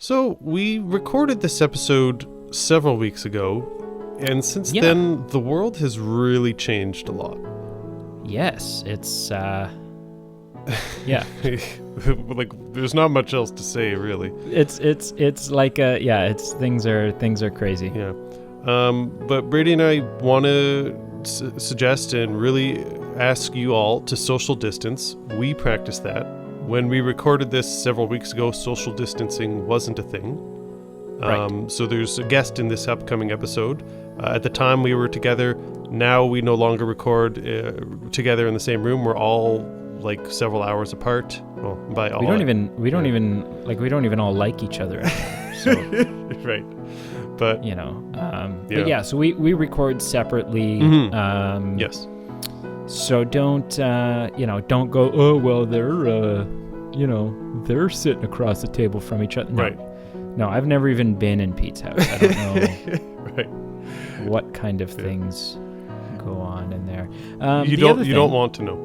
So, we recorded this episode several weeks ago, and since then, the world has really changed a lot. Yes, it's, Like, there's not much else to say, really. It's like, things are crazy. Yeah. But Brady and I want to suggest and really ask you all to social distance. We practice that. When we recorded this several weeks ago, social distancing wasn't a thing. Right. So there's a guest in this upcoming episode. At the time we were together. Now we no longer record together in the same room. We're all like several hours apart. Well, by all we don't even all like each other anymore, so. Right. But so we record separately. Mm-hmm. Yes. So don't go, oh well, they're sitting across the table from each other. No. Right. No, I've never even been in Pete's house. I don't know right. what kind of things go on in there. You don't want to know.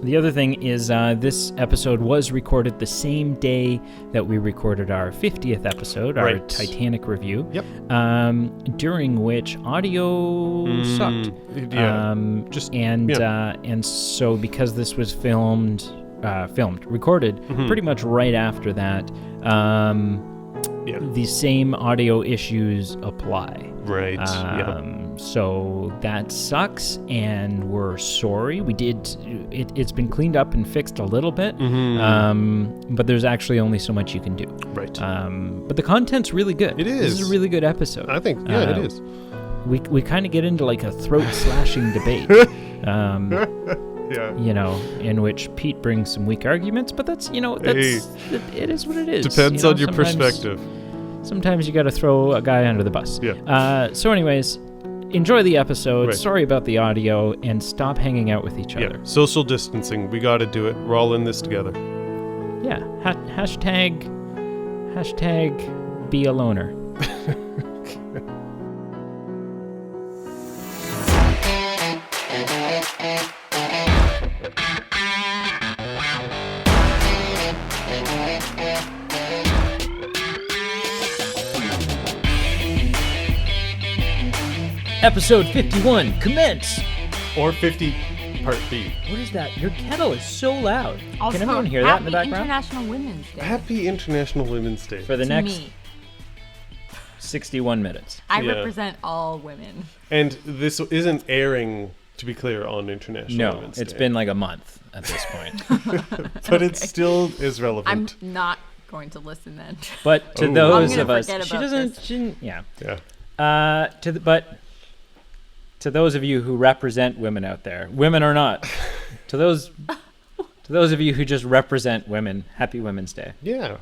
The other thing is this episode was recorded the same day that we recorded our 50th episode, our Titanic review. Yep. During which audio sucked. Yeah. And so because this was recorded pretty much right after that, the same audio issues apply. Right. So that sucks, and we're sorry. It's been cleaned up and fixed a little bit, but there's actually only so much you can do. Right. But the content's really good. It is. This is a really good episode. I think, it is. We kind of get into like a throat-slashing debate. In which Pete brings some weak arguments, but it is what it is. Depends on your perspective. Sometimes you got to throw a guy under the bus. Yeah. So anyways, enjoy the episode. Right. Sorry about the audio, and stop hanging out with each other. Yeah. Social distancing. We got to do it. We're all in this together. Yeah. Hashtag be a loner. Episode 51, commence! Or 50, part B. What is that? Your kettle is so loud. Also, can everyone hear that in the background? International Women's Day. Happy International Women's Day. For the to next me. 61 minutes. I represent all women. And this isn't airing, to be clear, on International Women's Day. No, it's been like a month at this point. But it still is relevant. I'm not going to listen then. But to those of us, to those of you who represent women out there, women or not, to those of you who just represent women, happy Women's Day. Yeah,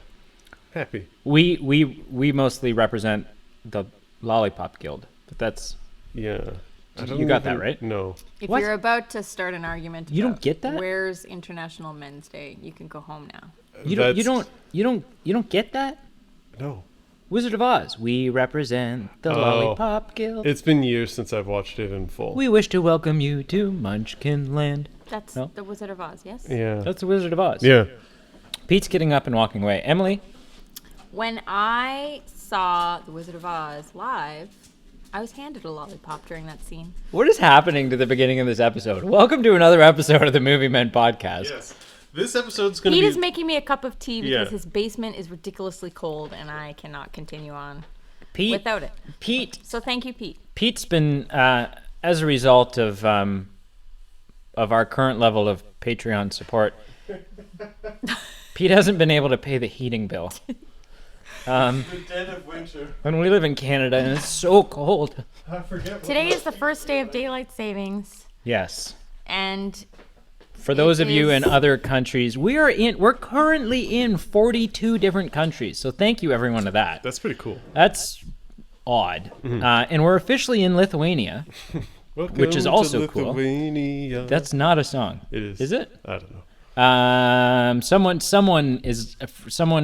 happy. We mostly represent the Lollipop Guild, but that's you got that right? No. If you're about to start an argument, you don't get that. Where's International Men's Day? You can go home now. You don't get that? No. Wizard of Oz. We represent the Lollipop Guild. It's been years since I've watched it in full. We wish to welcome you to Munchkin Land. That's the Wizard of Oz, yes? Yeah. That's the Wizard of Oz. Yeah. Pete's getting up and walking away. Emily? When I saw the Wizard of Oz live, I was handed a lollipop during that scene. What is happening to the beginning of this episode? Welcome to another episode of the Movie Men Podcast. Yes. This episode's going to be... Pete is making me a cup of tea because his basement is ridiculously cold and I cannot continue on without it. So thank you, Pete. Pete's been, as a result of our current level of Patreon support, Pete hasn't been able to pay the heating bill. The dead of winter. When we live in Canada and it's so cold. I forget. Today is the first day of daylight savings. Yes. And... For those of you in other countries, we're currently in 42 different countries. So thank you everyone to that. That's pretty cool. That's odd. Mm-hmm. And we're officially in Lithuania, which is also cool. That's not a song. It is. Is it? I don't know. Someone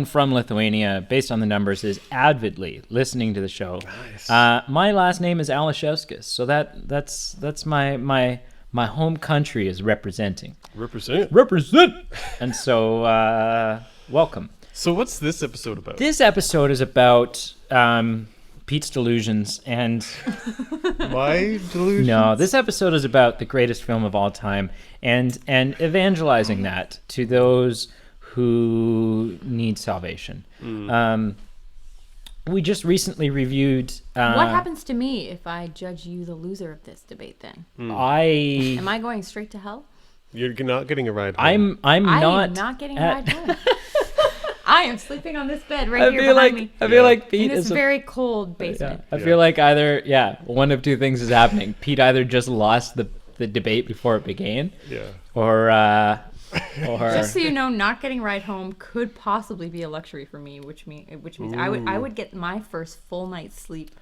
from Lithuania, based on the numbers, is avidly listening to the show. Nice. My last name is Alashevskis, so that's my home country is representing. Represent. And so, welcome. So what's this episode about? This episode is about Pete's delusions and... My delusions? No, this episode is about the greatest film of all time and evangelizing that to those who need salvation. We just recently reviewed... what happens to me if I judge you the loser of this debate then? Am I going straight to hell? You're not getting a ride home. I am not getting a ride home. I am sleeping on this bed right here behind me. I feel like Pete in this very cold basement. I feel like either, one of two things is happening. Pete either just lost the debate before it began, or just so you know, not getting a ride home could possibly be a luxury for me, which means I would get my first full night's sleep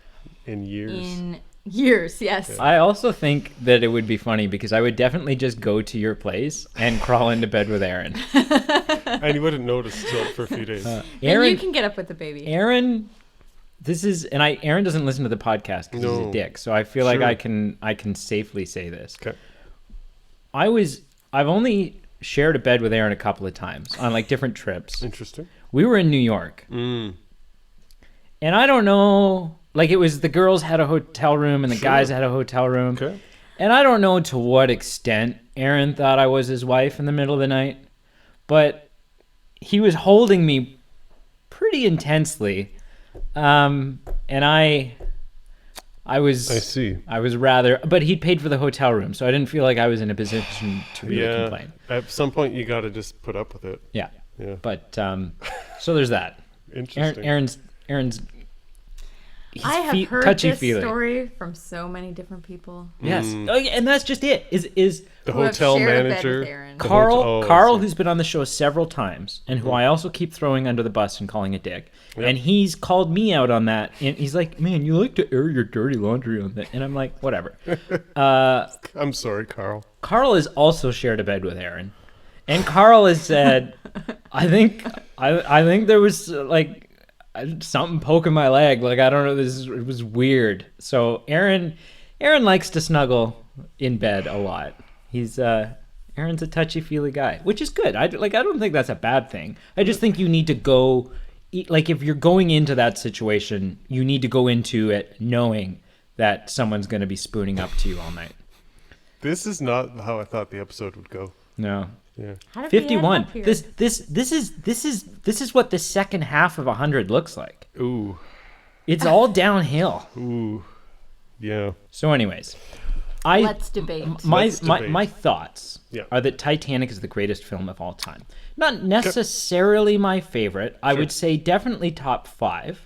in years. Yes. I also think that it would be funny because I would definitely just go to your place and crawl into bed with Aaron. And you wouldn't notice till for a few days. Aaron, and you can get up with the baby. Aaron, Aaron doesn't listen to the podcast because he's a dick. So I feel like I can safely say this. Okay. I've only shared a bed with Aaron a couple of times on like different trips. Interesting. We were in New York. And I don't know, like it was the girls had a hotel room and the guys had a hotel room. Okay. And I don't know to what extent Aaron thought I was his wife in the middle of the night, but he was holding me pretty intensely. And I was rather, but he'd paid for the hotel room, so I didn't feel like I was in a position to really complain. At some point, you got to just put up with it. Yeah. But so there's that. Interesting. Aaron's. I have heard this story from so many different people. Yes, and that's just it. Is the hotel manager Carl, who's been on the show several times, and who I also keep throwing under the bus and calling a dick. Yep. And he's called me out on that. And he's like, "Man, you like to air your dirty laundry on that." And I'm like, "Whatever." I'm sorry, Carl. Carl has also shared a bed with Aaron, and Carl has said, "I think there was like." Something poking my leg, like I don't know. It was weird. So Aaron likes to snuggle in bed a lot. Aaron's a touchy-feely guy, which is good. I don't think that's a bad thing. I just think you need to go, like if you're going into that situation, you need to go into it knowing that someone's going to be spooning up to you all night. This is not how I thought the episode would go. No. Yeah. 51. This is what the second half of 100 looks like. Ooh. It's all downhill. Ooh. Yeah. So anyways, let's debate. My thoughts are that Titanic is the greatest film of all time. Not necessarily my favorite. I would say definitely top 5.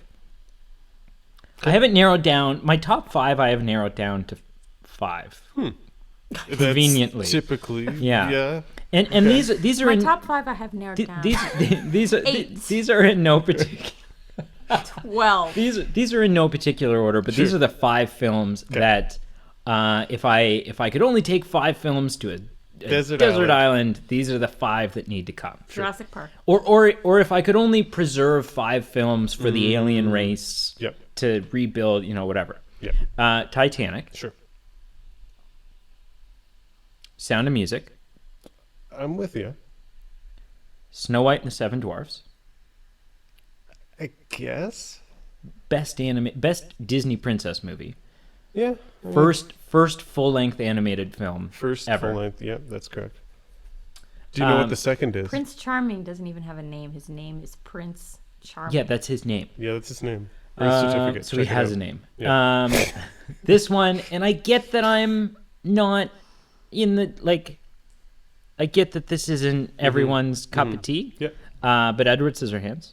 I haven't narrowed down my top 5. I have narrowed down to 5. Conveniently. That's typically. Yeah. And these are my in top 5. I have narrowed down. These are in no particular. 12. These are in no particular order, but these are the 5 films that if I could only take 5 films to a desert island, these are the 5 that need to come. Jurassic Park. Or if I could only preserve 5 films for the alien race to rebuild, whatever. Titanic. Sure. Sound of Music. I'm with you. Snow White and the Seven Dwarfs. I guess. Best Disney princess movie. Yeah. First full-length animated film ever. Full-length, yeah, that's correct. Do you know what the second is? Prince Charming doesn't even have a name. His name is Prince Charming. Yeah, that's his name. Yeah, that's his name. Certificate. So he has a name. Yeah. This one, and I get that I'm not in the, like, I get that this isn't everyone's cup of tea. Yeah. But Edward Scissorhands.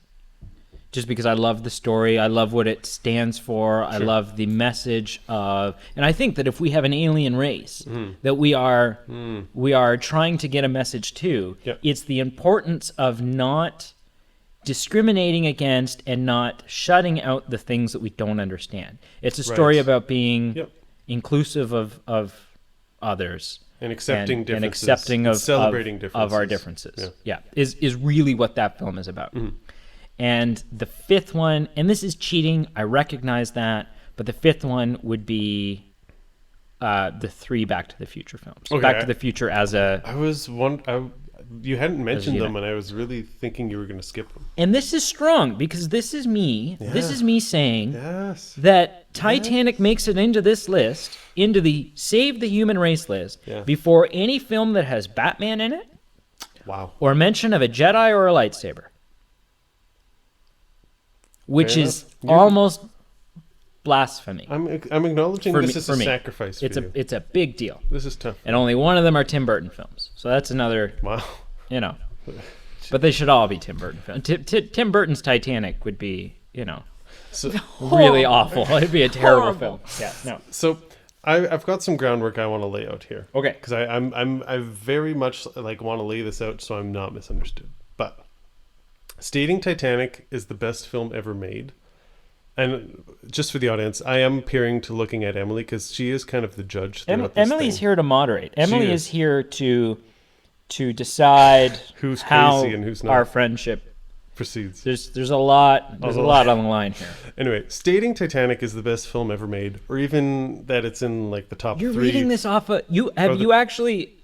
Just because I love the story, I love what it stands for, I love the message of, and I think that if we have an alien race that we are trying to get a message to, it's the importance of not discriminating against and not shutting out the things that we don't understand. It's a story about being inclusive of others. And accepting differences. And accepting of celebrating differences. Of our differences. Yeah. Is really what that film is about. And the 5th one, and this is cheating, I recognize that, but the 5th one would be the 3 Back to the Future films. Okay. Back to the Future as a... you hadn't mentioned them, and I was really thinking you were going to skip them. And this is strong because this is me. Yeah. This is me saying Yes. that Titanic makes it into this list, into the Save the Human Race list, before any film that has Batman in it. Wow. Or mention of a Jedi or a lightsaber. Which is almost blasphemy. I'm acknowledging this is a sacrifice for you. It's a big deal. This is tough. And only one of them are Tim Burton films. So that's another, wow. You know. But they should all be Tim Burton films. Tim Burton's Titanic would be, so, really awful. It'd be a terrible film. Yeah, no. So I've got some groundwork I want to lay out here. Okay. Because I very much want to lay this out so I'm not misunderstood. But stating Titanic is the best film ever made. And just for the audience, I am appearing to looking at Emily because she is kind of the judge. Emily's here to moderate. Emily is here to decide who's how crazy and who's not. Our friendship proceeds. There's a lot. There's a lot on the line here. Anyway, stating Titanic is the best film ever made, or even that it's in like the top 3. You're reading this off of you. Have you actually?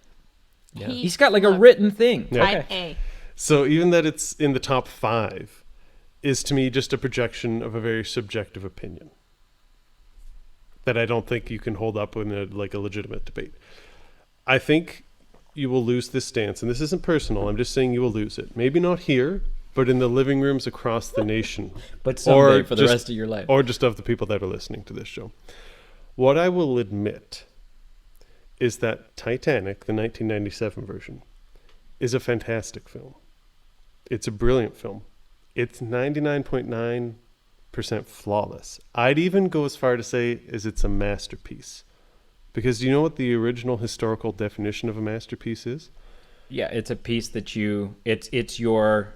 Yeah. He's got like a written thing. Yeah. Type A. So even that it's in the top 5 is to me just a projection of a very subjective opinion that I don't think you can hold up in a legitimate debate. I think you will lose this stance, and this isn't personal. I'm just saying you will lose it. Maybe not here, but in the living rooms across the nation. But someday for the rest of your life. Or just of the people that are listening to this show. What I will admit is that Titanic, the 1997 version, is a fantastic film. It's a brilliant film. It's 99.9% flawless. I'd even go as far to say is it's a masterpiece. Because do you know what the original historical definition of a masterpiece is? Yeah, it's a piece that it's your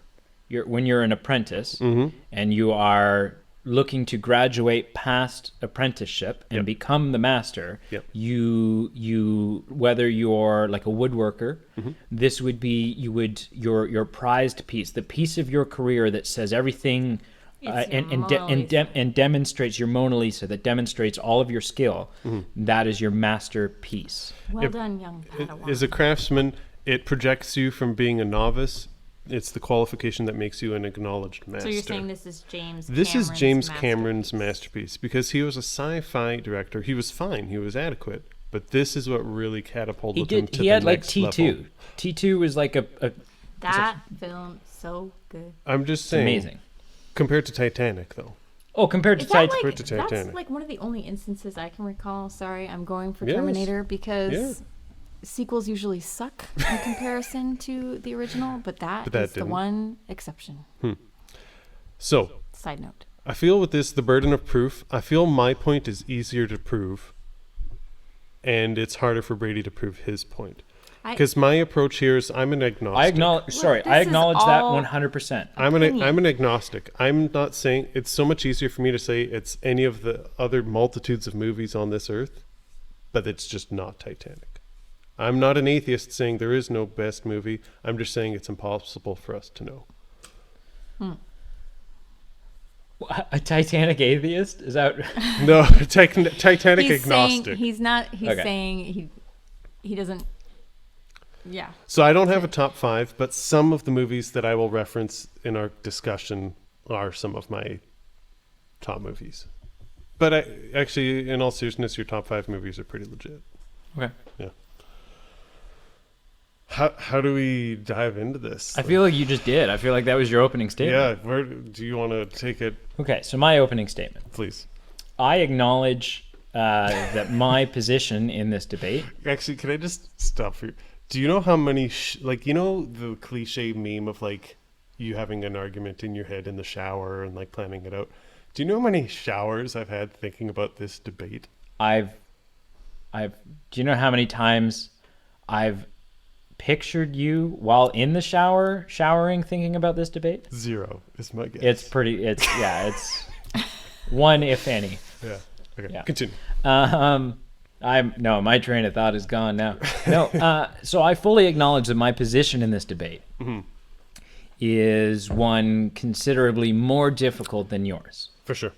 when you're an apprentice and you are looking to graduate past apprenticeship and become the master. You whether you're like a woodworker, this would be your prized piece, the piece of your career that says everything and demonstrates your Mona Lisa, that demonstrates all of your skill. That is your masterpiece. Well done, young Padawan. As a craftsman, it projects you from being a novice. It's the qualification that makes you an acknowledged master. So you're saying this is James Cameron's masterpiece because he was a sci-fi director. He was fine. He was adequate. But this is what really catapulted him to the next level. T2. T2 was like that film so good. I'm just saying. Amazing. Compared to Titanic, though. Oh, compared to Titanic. That's like one of the only instances I can recall. Sorry, I'm going for Terminator because sequels usually suck in comparison to the original, but that is the one exception. So, side note. I feel with this, the burden of proof, I feel my point is easier to prove, and it's harder for Brady to prove his point. Because my approach here is I'm an agnostic. I acknowledge that 100%. I'm an agnostic. I'm not saying it's so much easier for me to say it's any of the other multitudes of movies on this earth, but it's just not Titanic. I'm not an atheist saying there is no best movie. I'm just saying it's impossible for us to know. A Titanic atheist? Is that no? Titanic agnostic. He's not. He's saying he doesn't. Yeah. So I don't have a top 5, but some of the movies that I will reference in our discussion are some of my top movies. But actually, in all seriousness, your top 5 movies are pretty legit. Okay. Yeah. How do we dive into this? I feel like you just did. I feel like that was your opening statement. Yeah. Where do you want to take it? Okay. So my opening statement. Please. I acknowledge that my position in this debate. Actually, can I just stop you? Do you know how many, the cliche meme of you having an argument in your head in the shower and planning it out? Do you know how many showers I've had thinking about this debate? Do you know how many times I've pictured you while in the showering thinking about this debate? 0 is my guess. It's one, if any. Yeah. Okay. Yeah. Continue. My train of thought is gone now. No, so I fully acknowledge that my position in this debate is one considerably more difficult than yours. For sure.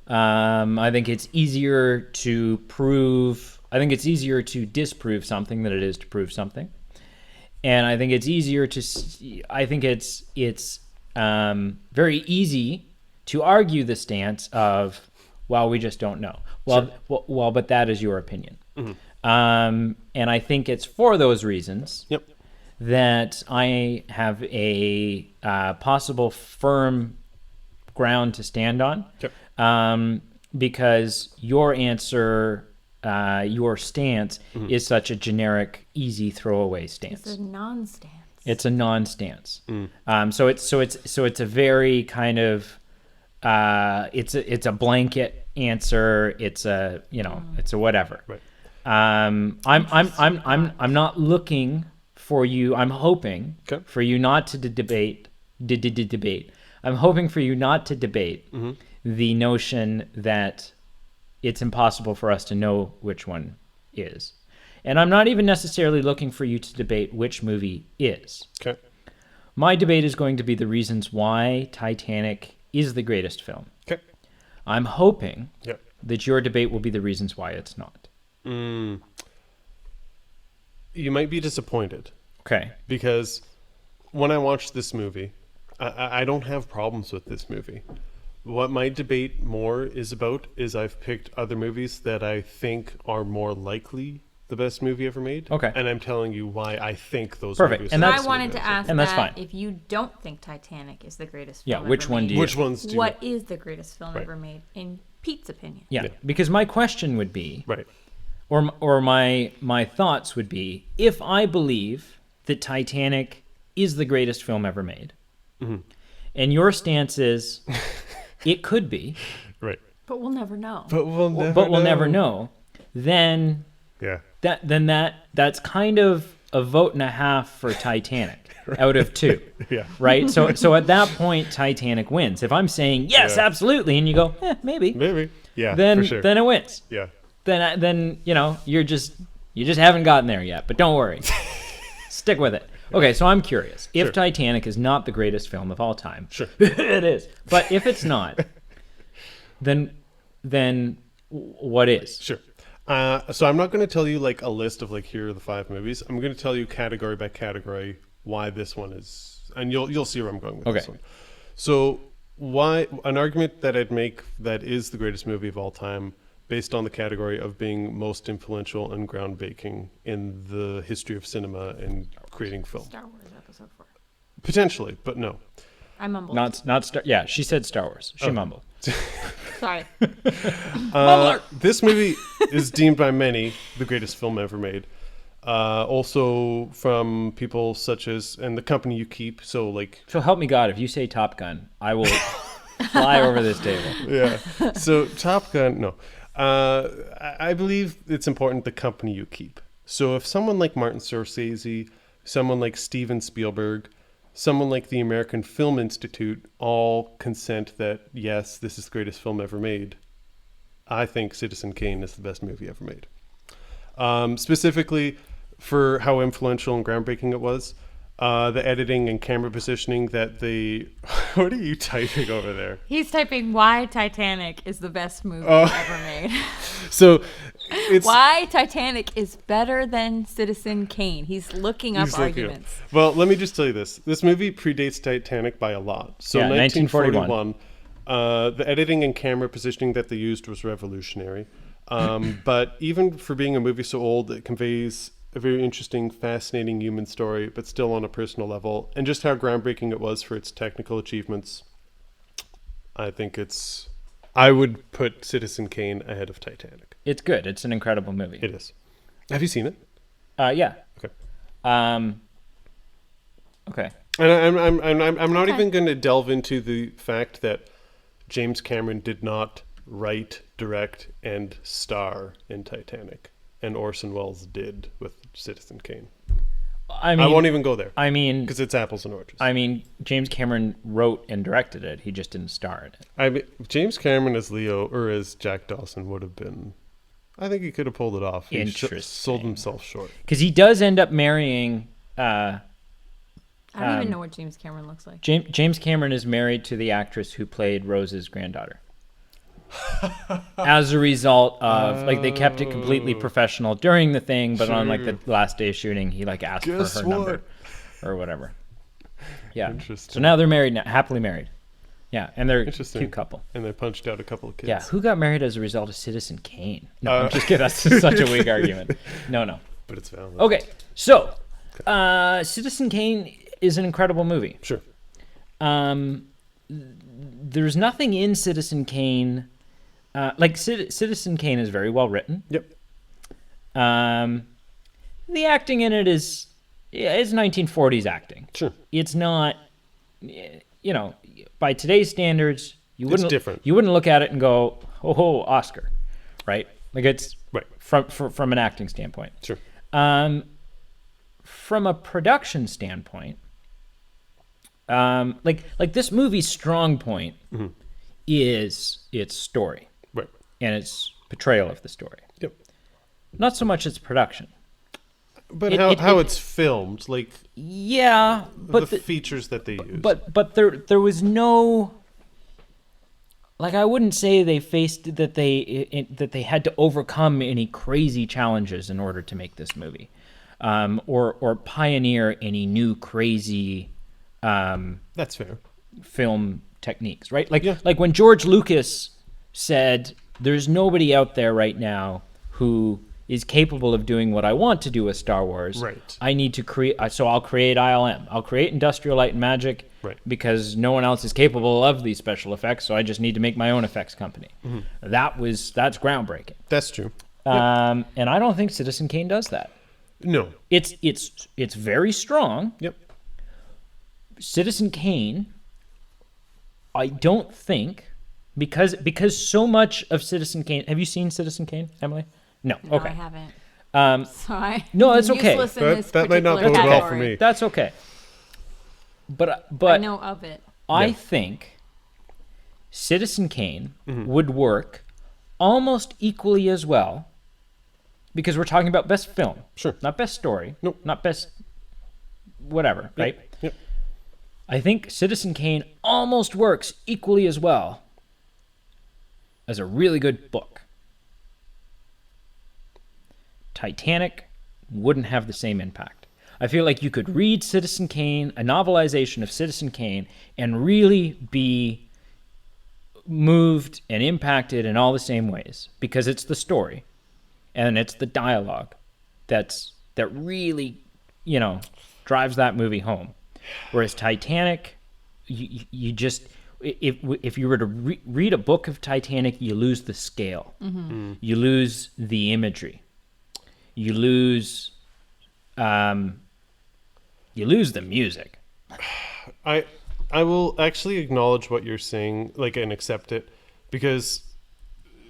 I think it's easier to prove. I think it's easier to disprove something than it is to prove something. And I think it's easier to. I think it's very easy to argue the stance of, well, we just don't know. Well, Sure. well, but that is your opinion. And I think it's for those reasons that I have a possible firm ground to stand on. Because your answer, your stance is such a generic, easy throwaway stance. It's a non-stance. It's a non-stance. So it's a very kind of it's a blanket answer. It's a it's a whatever. Right. I'm not looking for you. I'm hoping for you not to debate. I'm hoping for you not to debate the notion that it's impossible for us to know which one is. And I'm not even necessarily looking for you to debate which movie is. Okay. My debate is going to be the reasons why Titanic is the greatest film. Okay. I'm hoping that your debate will be the reasons why it's not. You might be disappointed. Okay. Because when I watched this movie, I don't have problems with this movie. What my debate more is about is I've picked other movies that I think are more likely the best movie ever made. Okay. And I'm telling you why I think those Perfect. movies And are I that's- the wanted best to movie ask And that's that fine. if you don't think Titanic is the greatest Yeah, film which ever one made, do you- Which ones do you what is the greatest film ever made, in Pete's opinion? Yeah. Because my question would be, Right. or my thoughts would be, if I believe that Titanic is the greatest film ever made, and your stance is it could be, Right. But we'll never know. But we'll never know, then Yeah. that's kind of a vote and a half for Titanic out of 2. Yeah. Right? So at that point Titanic wins. If I'm saying yes, absolutely, and you go, maybe. Maybe. Yeah. Then for sure. then it wins. Yeah. Then you just haven't gotten there yet, but don't worry. Stick with it. Okay, so I'm curious. If Titanic is not the greatest film of all time, it is. But if it's not, then what is? Sure. So I'm not going to tell you like a list of like here are the 5 movies. I'm going to tell you category by category why this one is, and you'll see where I'm going with this one. So why an argument that I'd make that is the greatest movie of all time, based on the category of being most influential and groundbreaking in the history of cinema and creating film. Star Wars Episode 4. Potentially, but no. I mumbled. Not Star. Yeah, she said Star Wars. She mumbled. Sorry. This movie is deemed by many the greatest film ever made. Also from people such as, and the company you keep, so like... So help me God, if you say Top Gun, I will fly over this table. Yeah. So Top Gun, no. I believe it's important the company you keep. So if someone like Martin Scorsese, someone like Steven Spielberg, someone like the American Film Institute all consent that, yes, this is the greatest film ever made, I think Citizen Kane is the best movie ever made. Specifically for how influential and groundbreaking it was. The editing and camera positioning that the... What are you typing over there? He's typing why Titanic is the best movie ever made. So it's... Why Titanic is better than Citizen Kane. He's looking up arguments. Well, let me just tell you this. This movie predates Titanic by a lot. So 1941. The editing and camera positioning that they used was revolutionary. But even for being a movie so old, it conveys a very interesting, fascinating human story, but still on a personal level. And just how groundbreaking it was for its technical achievements. I think it's... I would put Citizen Kane ahead of Titanic. It's good. It's an incredible movie. It is. Have you seen it? Yeah. Okay. Okay. And I'm not even going to delve into the fact that James Cameron did not write, direct, and star in Titanic, and Orson Welles did with Citizen Kane. I won't even go there. I mean, because it's apples and oranges. I mean, James Cameron wrote and directed it. He just didn't star in it. I mean, James Cameron as Leo or as Jack Dawson would have been. I think he could have pulled it off. He sold himself short because he does end up marrying. I don't even know what James Cameron looks like. James Cameron is married to the actress who played Rose's granddaughter. As a result of they kept it completely professional during the thing, but on like the last day of shooting, he asked for her number. or whatever. Yeah. Interesting. So now they're married now, happily married. Yeah, and they're a Interesting. cute couple. And they punched out a couple of kids. Yeah, who got married as a result of Citizen Kane? No, I'm just kidding. That's such a weak argument. No. But it's valid. Okay, so Citizen Kane is an incredible movie. Sure. There's nothing in Citizen Kane, Citizen Kane is very well written. Yep. The acting in it is 1940s acting. Sure. It's not, by today's standards, It's different. You wouldn't look at it and go, oh, Oscar, right? Like it's Right. from an acting standpoint. Sure. From a production standpoint, like this movie's strong point is its story. Right. And its portrayal of the story. Yep. Not so much its production. But how it's filmed, like yeah, but the features that they use. But there was no, like, I wouldn't say they faced that they had to overcome any crazy challenges in order to make this movie, or pioneer any new crazy that's fair. film techniques, right? Like when George Lucas said, "There's nobody out there right now who is capable of doing what I want to do with Star Wars. Right. I need to create, so I'll create ILM. I'll create Industrial Light and Magic, right, because no one else is capable of these special effects, so I just need to make my own effects company." That's groundbreaking. That's true. And I don't think Citizen Kane does that. No. It's very strong. Yep. Citizen Kane, I don't think, because so much of Citizen Kane. Have you seen Citizen Kane, Emily? No. Okay. I haven't. So no, it's okay. That might not bode well for me. That's okay. But I know of it. I think Citizen Kane would work almost equally as well, because we're talking about best film, sure, not best story, nope, not best whatever, right? Yep. I think Citizen Kane almost works equally as well as a really good book. Titanic wouldn't have the same impact. I feel like you could read Citizen Kane, a novelization of Citizen Kane, and really be moved and impacted in all the same ways, because it's the story and it's the dialogue that really, drives that movie home. Whereas Titanic, you just, if you were to read a book of Titanic, you lose the scale, you lose the imagery. You lose the music. I will actually acknowledge what you're saying, and accept it, because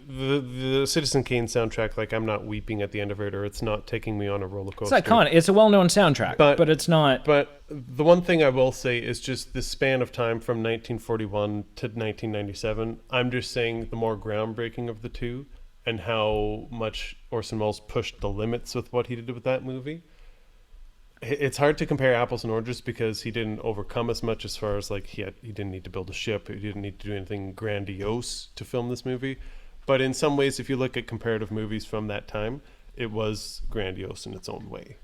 the Citizen Kane soundtrack, I'm not weeping at the end of it, or it's not taking me on a roller coaster. It's iconic. It's a well-known soundtrack, but it's not. But the one thing I will say is just the span of time from 1941 to 1997. I'm just saying the more groundbreaking of the two, and how much Orson Welles pushed the limits with what he did with that movie. It's hard to compare apples and oranges, because he didn't overcome as much, as far as he didn't need to build a ship, he didn't need to do anything grandiose to film this movie. But in some ways, if you look at comparative movies from that time, it was grandiose in its own way.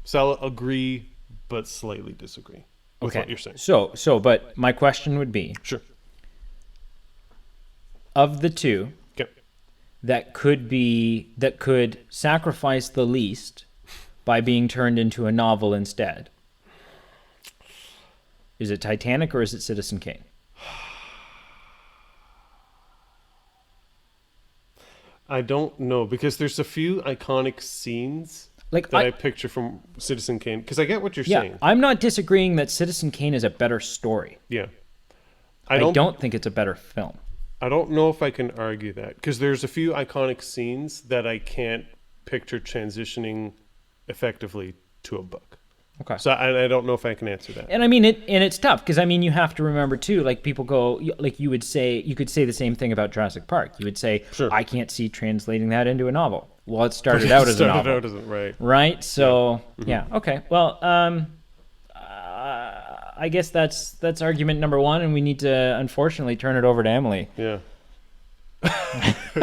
So I'll agree, but slightly disagree with what you're saying. So, but my question would be, sure, of the two, that could sacrifice the least by being turned into a novel instead, is it Titanic or is it Citizen Kane? I don't know, because there's a few iconic scenes that I picture from Citizen Kane, because I get what you're saying. I'm not disagreeing that Citizen Kane is a better story. Yeah. I don't think it's a better film. I don't know if I can argue that, because there's a few iconic scenes that I can't picture transitioning effectively to a book. Okay. So I don't know if I can answer that. And I mean, it's tough, because you have to remember too, people go, you could say the same thing about Jurassic Park. You would say, sure, I can't see translating that into a novel. Well, it started out as a novel. Right? So, yeah. Okay. Well, I guess that's argument number one, and we need to, unfortunately, turn it over to Emily. Yeah.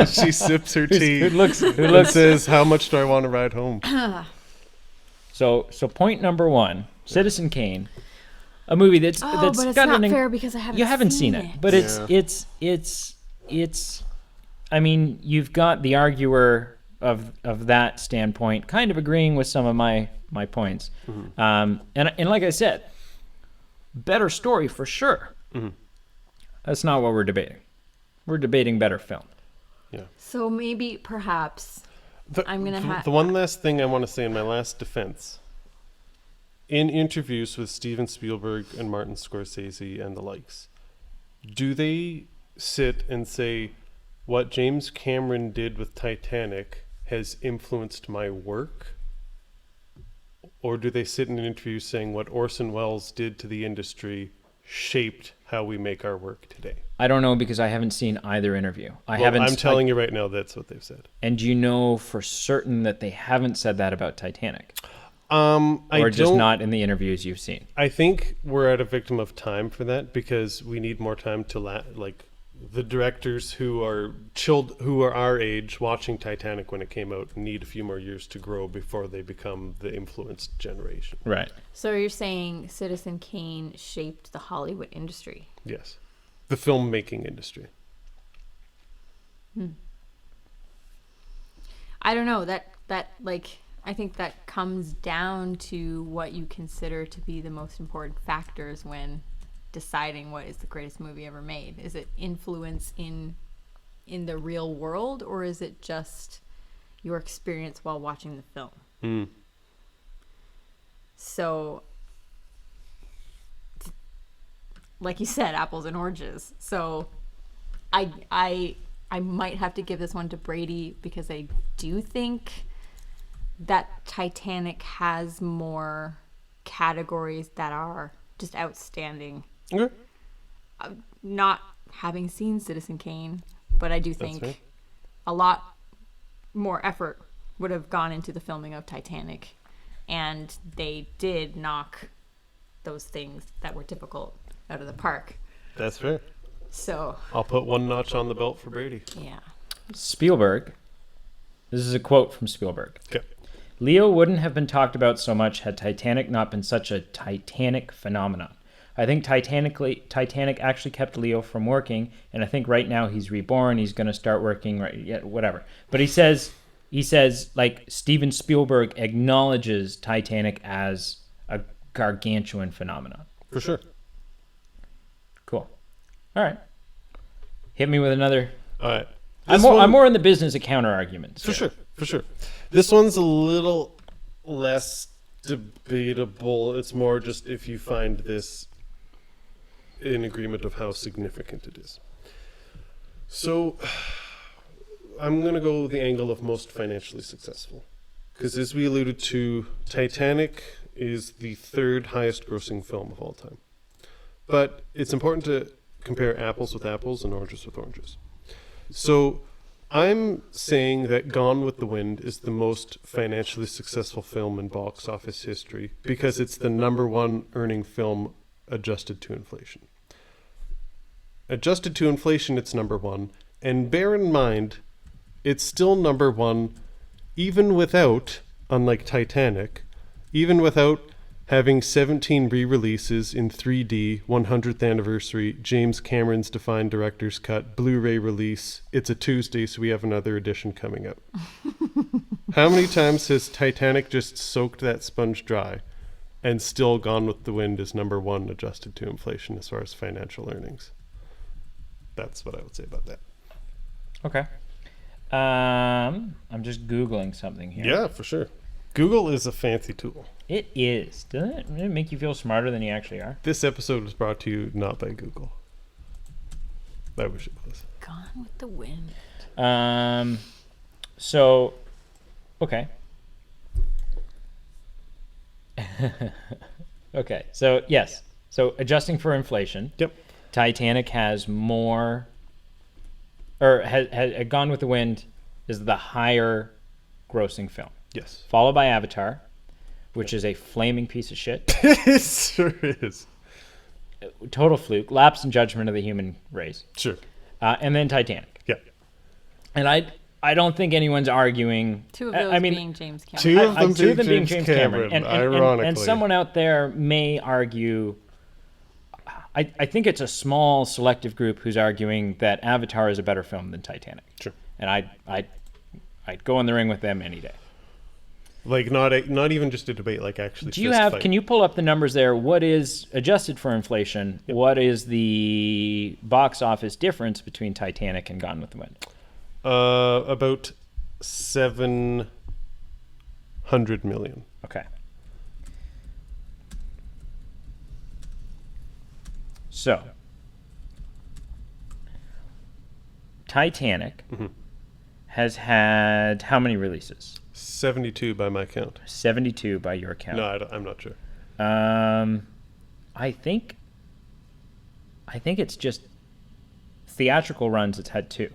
She sips her tea. Who looks says, "How much do I want to ride home?" So point number one. Citizen Kane, a movie that's but it's got not fair because I haven't seen it. But it's. I mean, you've got the arguer of that standpoint, kind of agreeing with some of my points, and like I said, better story for sure. That's not what we're debating. We're debating better film. Yeah. So maybe, perhaps, I'm gonna have the one last thing I want to say in my last defense. In interviews with Steven Spielberg and Martin Scorsese and the likes, do they sit and say, what James Cameron did with Titanic has influenced my work? Or do they sit in an interview saying what Orson Welles did to the industry shaped how we make our work today? I don't know because I haven't seen either interview. I'm telling you right now, that's what they've said. And you know for certain that they haven't said that about Titanic? Or just not in the interviews you've seen? I think we're at a victim of time for that because we need more time to the directors who are our age watching Titanic when it came out need a few more years to grow before they become the influenced generation. Right. So you're saying Citizen Kane shaped the Hollywood industry? Yes. The filmmaking industry. I don't know. I think that comes down to what you consider to be the most important factors when deciding what is the greatest movie ever made. Is it influence in the real world, or is it just your experience while watching the film? So, like you said, apples and oranges. So I might have to give this one to Brady because I do think that Titanic has more categories that are just outstanding. Okay. Not having seen Citizen Kane, but I do think a lot more effort would have gone into the filming of Titanic, and they did knock those things that were difficult out of the park. That's fair. So I'll put one notch on the belt for Brady. Yeah. Spielberg. This is a quote from Spielberg. Okay. Leo wouldn't have been talked about so much had Titanic not been such a Titanic phenomenon. I think Titanic actually kept Leo from working, and I think right now he's reborn. He's going to start working, right? Yeah, whatever. But he says like Steven Spielberg acknowledges Titanic as a gargantuan phenomenon. For sure. Cool. All right. Hit me with another. All right. I'm more in the business of counter arguments. For sure. This one's a little less debatable. It's more just if you find this in agreement of how significant it is. So I'm going to go the angle of most financially successful. Because as we alluded to, Titanic is the third highest grossing film of all time. But it's important to compare apples with apples and oranges with oranges. So I'm saying that Gone with the Wind is the most financially successful film in box office history because it's the number one earning film adjusted to inflation. Adjusted to inflation, it's number one. And bear in mind, it's still number one even without, unlike Titanic, even without having 17 re-releases in 3D, 100th anniversary, James Cameron's defined director's cut, Blu-ray release. It's a Tuesday, so we have another edition coming up. How many times has Titanic just soaked that sponge dry and still Gone with the Wind is number one adjusted to inflation as far as financial earnings? That's what I would say about that. Okay. I'm just Googling something here. Yeah, for sure. Google is a fancy tool. It is. Doesn't it make you feel smarter than you actually are? This episode was brought to you not by Google. I wish it was. Gone with the Wind. So, okay. Okay. So, yes. So, adjusting for inflation. Yep. Titanic has more, or has Gone with the Wind is the higher grossing film. Yes. Followed by Avatar, which is a flaming piece of shit. It sure is. Total fluke. Lapse in judgment of the human race. Sure. And then Titanic. Yeah. And I don't think anyone's arguing. Two of those being James Cameron. Two of them being James Cameron, ironically. And someone out there may argue. I think it's a small selective group who's arguing that Avatar is a better film than Titanic. Sure. And I'd go in the ring with them any day. Like not even just a debate, like actually. Can you pull up the numbers there? What is adjusted for inflation? Yep. What is the box office difference between Titanic and Gone with the Wind? About 700 million. Okay. So, Titanic has had how many releases? 72 by my count. 72 by your count. No, I'm not sure. I think it's just theatrical runs. It's had 2.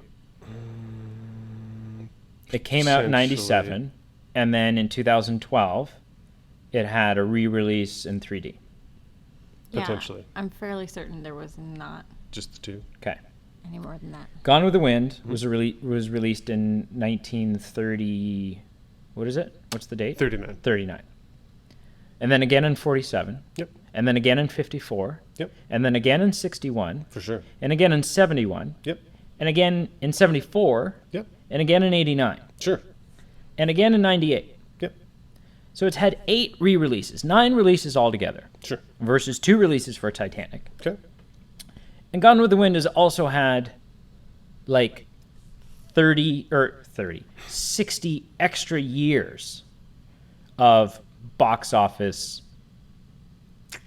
It came out in 97, and then in 2012, it had a re-release in 3D. Potentially. I'm fairly certain there was not just the 2. Okay. Any more than that. Gone with the Wind was released in 1930. What is it? What's the date? 39. 39. And then again in 47. Yep. And then again in 54. Yep. And then again in 61. For sure. And again in 71. Yep. And again in 74. Yep. And again in 89. Sure. And again in 98. Yep. So it's had 8 re-releases, 9 releases altogether. Sure. Versus 2 releases for Titanic. Okay. And Gone with the Wind has also had like 60 extra years of box office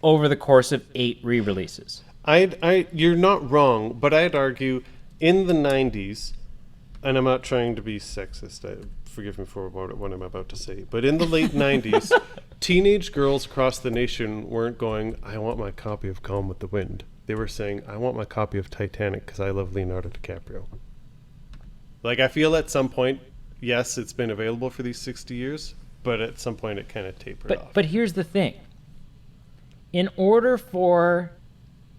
over the course of 8 re-releases. You're not wrong, but I'd argue in the 90s, and I'm not trying to be sexist, forgive me for what I'm about to say, but in the late 90s, teenage girls across the nation weren't going, I want my copy of Gone with the Wind. They were saying, I want my copy of Titanic because I love Leonardo DiCaprio. Like, I feel at some point, yes, it's been available for these 60 years, but at some point it kind of tapered off. But here's the thing. In order for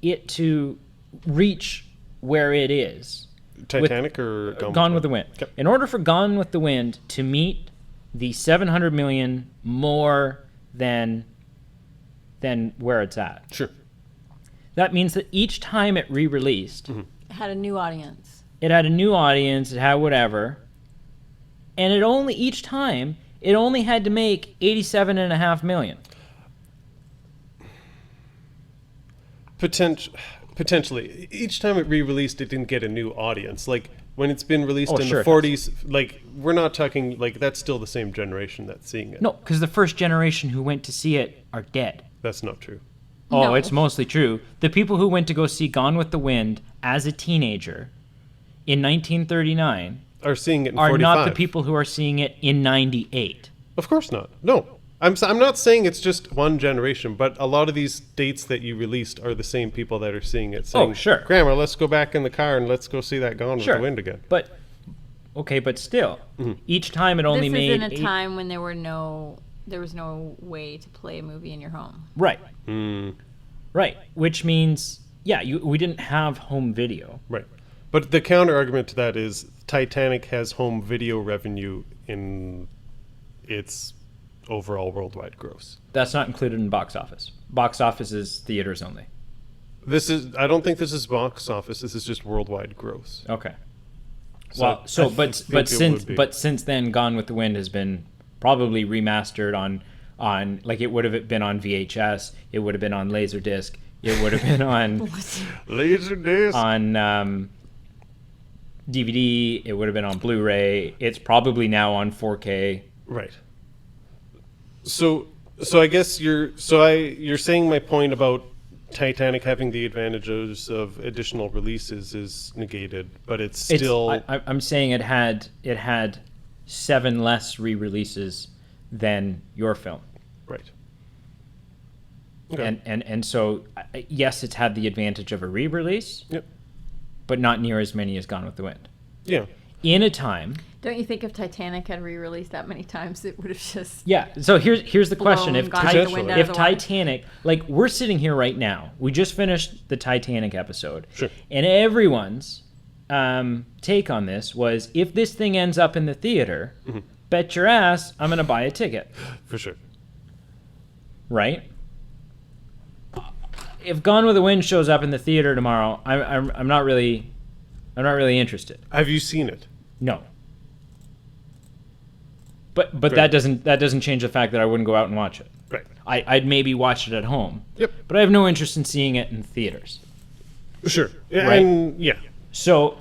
it to reach where it is... Titanic or Gone with the Wind? Okay. In order for Gone with the Wind to meet the 700 million more than where it's at... Sure. That means that each time it re-released... It had a new audience. It had a new audience, it had whatever. And each time, it only had to make 87.5 million. Potentially. Each time it re-released, it didn't get a new audience. Like, when it's been released the 40s, like, we're not talking, like, that's still the same generation that's seeing it. No, because the first generation who went to see it are dead. That's not true. Oh, No. It's mostly true. The people who went to go see Gone with the Wind as a teenager in 1939 are seeing it in are 45. not the people who are seeing it in 98. Of course not. No. I'm not saying it's just one generation, but a lot of these dates that you released are the same people that are seeing it. Saying, Oh, sure. Grandma, let's go back in the car and let's go see that Gone with the Wind again. But still, each time it only This made... is in a time when there was no way to play a movie in your home. Right. Right. Which means, we didn't have home video. Right. But the counter argument to that is Titanic has home video revenue in its overall worldwide gross. That's not included in box office. Box office is theaters only. I don't think this is box office. This is just worldwide gross. Okay. So but since then, Gone with the Wind has been probably remastered on like it would have been on VHS, it would have been on Laserdisc, it would have been on Laserdisc, on DVD, it would have been on Blu-ray. It's probably now on 4K. Right. So I guess you're saying my point about Titanic having the advantages of additional releases is negated, but it's still. I'm saying it had 7 less re-releases than your film. Right. Okay. And so yes, it's had the advantage of a re-release. Yep. But not near as many as Gone with the Wind. Yeah. In a time. Don't you think if Titanic had re-released that many times, it would have just... Yeah, so here's the question. If Titanic, like, we're sitting here right now, we just finished the Titanic episode. Sure. And everyone's take on this was, if this thing ends up in the theater, bet your ass I'm going to buy a ticket. For sure. Right? If Gone with the Wind shows up in the theater tomorrow, I'm not really interested. Have you seen it? No. But that doesn't change the fact that I wouldn't go out and watch it. Right. I'd maybe watch it at home. Yep. But I have no interest in seeing it in theaters. Sure. Right. And yeah. So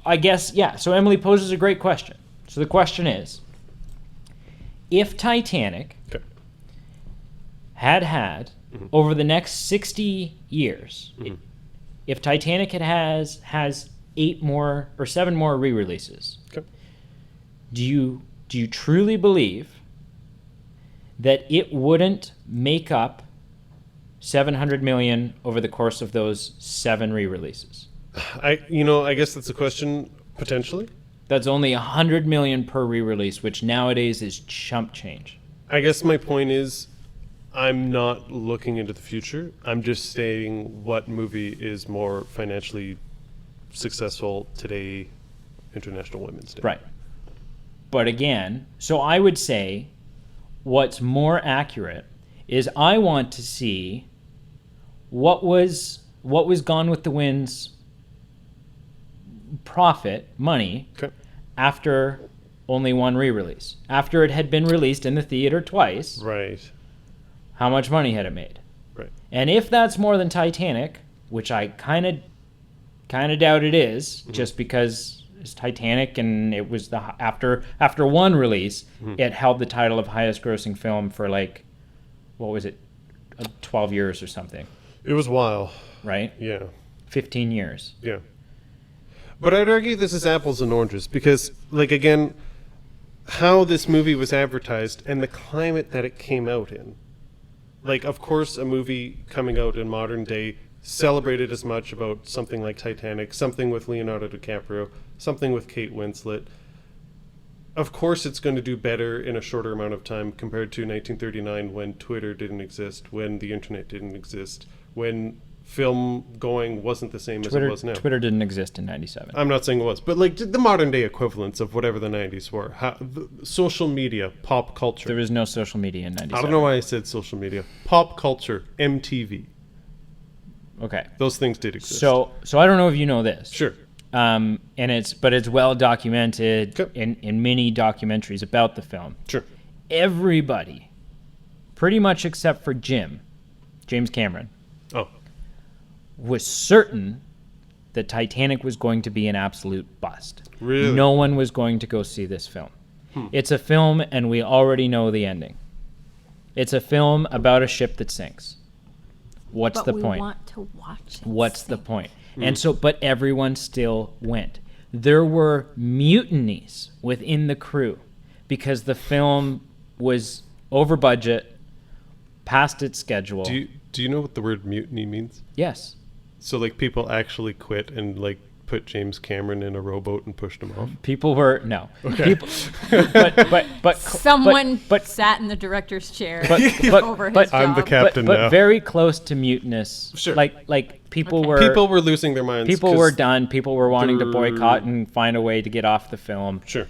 I guess, yeah. So Emily poses a great question. So the question is, if Titanic had over the next 60 years, if Titanic has 8 more or 7 more re-releases, do you truly believe that it wouldn't make up $700 million over the course of those 7 re-releases? I guess that's a question, potentially. That's only $100 million per re-release, which nowadays is chump change. I guess my point is, I'm not looking into the future. I'm just saying what movie is more financially successful today, International Women's Day. Right. But again, so I would say what's more accurate is I want to see what was Gone with the Wind's profit, money, after only 1 re-release. After it had been released in the theater twice. Right. How much money had it made? Right. And if that's more than Titanic, which I kind of doubt it is, just because it's Titanic and it was after 1 release, it held the title of highest grossing film for like, what was it, 12 years or something. It was a while. Right? Yeah. 15 years. Yeah. But I'd argue this is apples and oranges because, like, again, how this movie was advertised and the climate that it came out in. Like, of course, a movie coming out in modern day celebrated as much about something like Titanic, something with Leonardo DiCaprio, something with Kate Winslet. Of course, it's going to do better in a shorter amount of time compared to 1939 when Twitter didn't exist, when the internet didn't exist, when film going wasn't the same as it was now. Twitter didn't exist in 97. I'm not saying it was, but like the modern day equivalents of whatever the 90s were. Social media, pop culture. There was no social media in 97. I don't know why I said social media. Pop culture, MTV. Okay. Those things did exist. So I don't know if you know this. Sure. And it's well documented in many documentaries about the film. Sure. Everybody, pretty much except for James Cameron, was certain that Titanic was going to be an absolute bust. Really? No one was going to go see this film. It's a film, and we already know the ending. It's a film about a ship that sinks. What's the point? We want to watch it. What's the point? And so, but everyone still went. There were mutinies within the crew because the film was over budget, past its schedule. Do you know what the word mutiny means? Yes. So like people actually quit and like put James Cameron in a rowboat and pushed him off? People were no. Okay. People, but someone sat in the director's chair over his job. I'm the captain but now. Very close to mutinous. Sure. Like people were losing their minds. People were done. People were wanting to boycott and find a way to get off the film. Sure.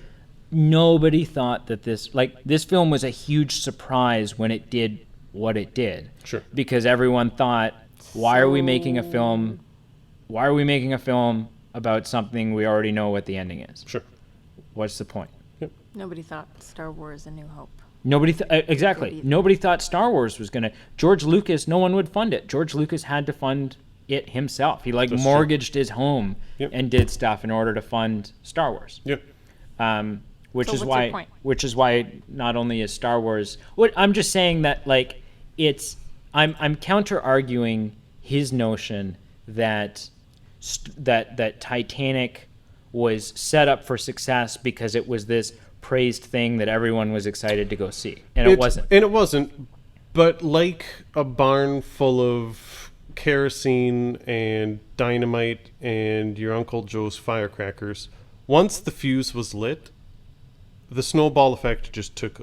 Nobody thought that this film was a huge surprise when it did what it did. Sure. Because everyone thought, why are we making a film? Why are we making a film about something we already know what the ending is? Sure. What's the point? Yep. Nobody thought Star Wars: A New Hope. Exactly. Nobody thought Star Wars was going to... George Lucas, no one would fund it. George Lucas had to fund it himself. He mortgaged his home and did stuff in order to fund Star Wars. Yep. Which So is what's why your point? which is why not only is Star Wars... I'm just saying that like it's... I'm counter-arguing his notion that Titanic was set up for success because it was this praised thing that everyone was excited to go see. And it wasn't. And it wasn't. But like a barn full of kerosene and dynamite and your Uncle Joe's firecrackers, once the fuse was lit, the snowball effect just took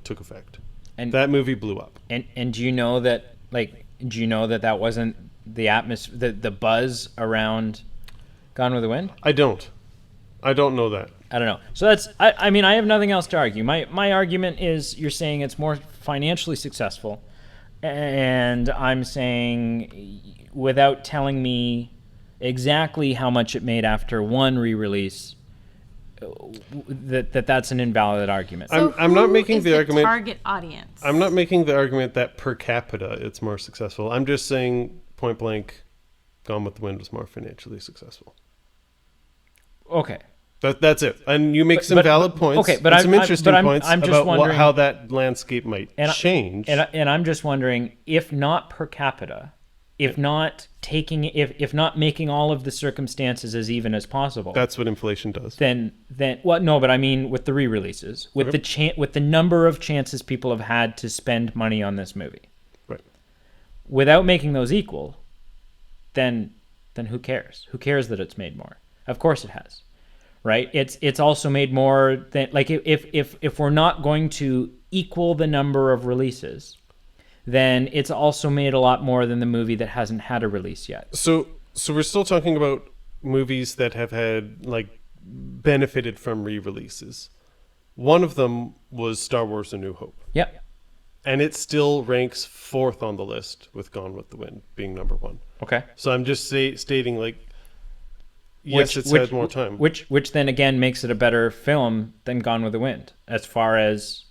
effect. And that movie blew up. And do you know that that wasn't the atmosphere, the buzz around Gone with the Wind? I don't know that. I don't know. So that's, I mean, I have nothing else to argue. My argument is you're saying it's more financially successful, and I'm saying without telling me exactly how much it made after one re-release, that's an invalid argument. So I'm not making the argument. Target audience. I'm not making the argument that per capita it's more successful. I'm just saying point blank, Gone with the Wind was more financially successful. Okay. That's it. And you make some valid points. Okay, but some interesting points I'm just about wondering how that landscape might change. And I'm just wondering, if not per capita, if not making all of the circumstances as even as possible. That's what inflation does. Then well, no, but I mean with the re-releases, with the number of chances people have had to spend money on this movie. Right. Without making those equal, then who cares? Who cares that it's made more? Of course it has. Right? It's also made more than, like, if we're not going to equal the number of releases, then it's also made a lot more than the movie that hasn't had a release yet. So we're still talking about movies that have had, like, benefited from re-releases. One of them was Star Wars: A New Hope. Yep. And it still ranks 4th on the list, with Gone with the Wind being number 1. Okay. So I'm just stating, like, yes, it's had more time. Which then again makes it a better film than Gone with the Wind, as far as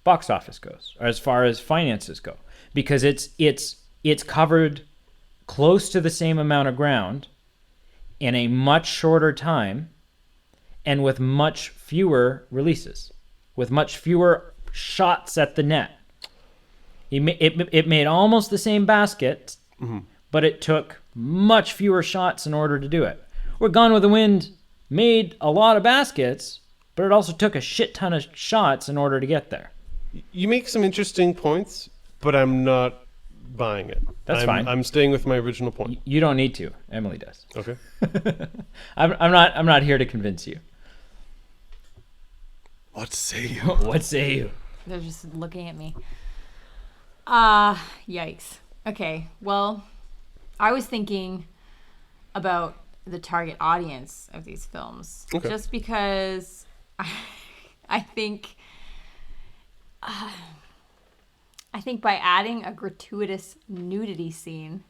box office goes, or as far as finances go, because it's covered close to the same amount of ground in a much shorter time, and with much fewer releases, with much fewer shots at the net. It made almost the same basket, but it took much fewer shots in order to do it. Where Gone with the Wind made a lot of baskets, but it also took a shit ton of shots in order to get there. You make some interesting points, but I'm not buying it. That's fine. I'm staying with my original point. You don't need to. Emily does. Okay. I'm not here to convince you. What say you? What say you? They're just looking at me. Yikes. Okay, well, I was thinking about the target audience of these films. Okay. Just because I think by adding a gratuitous nudity scene,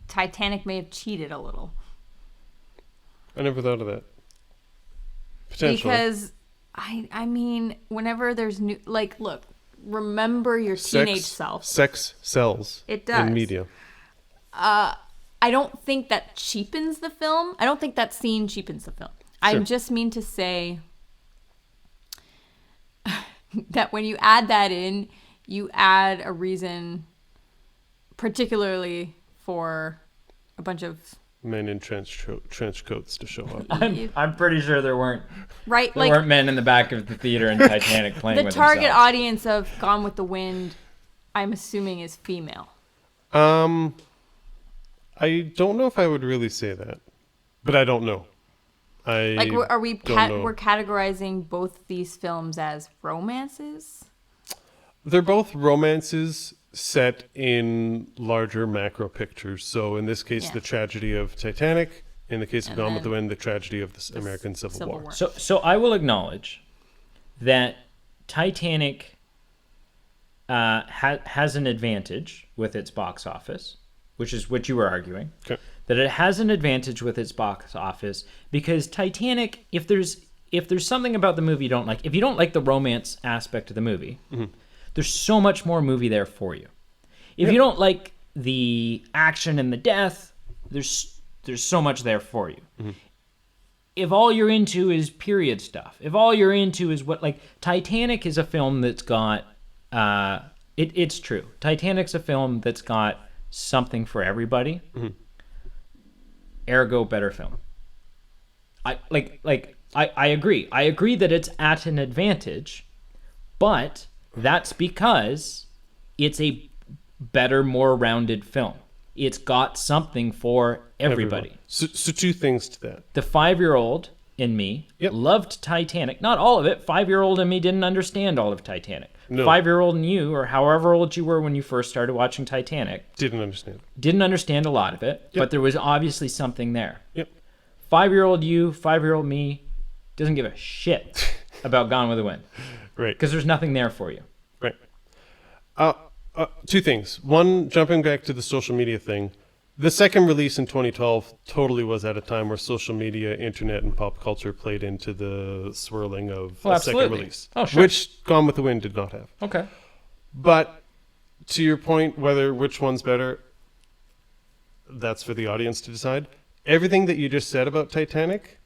Titanic may have cheated a little. I never thought of that. Potentially. Because I mean, whenever there's new, like, look, remember your teenage self. Sex sells. It does. In media. I don't think that cheapens the film. I don't think that scene cheapens the film. Sure. I just mean to say that when you add that in, you add a reason, particularly for a bunch of men in trench coats to show up. I'm pretty sure there weren't weren't men in the back of the theater in Titanic playing with themselves. The target audience of Gone with the Wind, I'm assuming, is female. I don't know if I would really say that, but I don't know. We're categorizing both these films as romances? They're both romances set in larger macro pictures. So in this case, the tragedy of Titanic. In the case of Gone with the Wind, the tragedy of the American Civil War. So I will acknowledge that Titanic has an advantage with its box office, which is what you were arguing. Okay. That it has an advantage with its box office because Titanic, if there's something about the movie you don't like, if you don't like the romance aspect of the movie, there's so much more movie there for you. If you don't like the action and the death, there's so much there for you. If all you're into is period stuff, if all you're into is Titanic is a film that's got, it's true. Titanic's a film that's got something for everybody. Ergo, better film. I agree. I agree that it's at an advantage, but that's because it's a better, more rounded film. It's got something for everybody. So two things to that. The 5-year-old in me loved Titanic. Not all of it. 5-year-old in me didn't understand all of Titanic. No. 5-year-old and you, or however old you were when you first started watching Titanic, Didn't understand. didn't understand a lot of it, Yep. but there was obviously something there. Yep. 5-year-old you, 5-year-old me doesn't give a shit about Gone with the Wind. Right. Because there's nothing there for you. Right. Two things. One, jumping back to the social media thing. The second release in 2012 totally was at a time where social media, internet, and pop culture played into the swirling of a second release. Oh, sure. Which Gone with the Wind did not have. Okay. But to your point, which one's better, that's for the audience to decide. Everything that you just said about Titanic,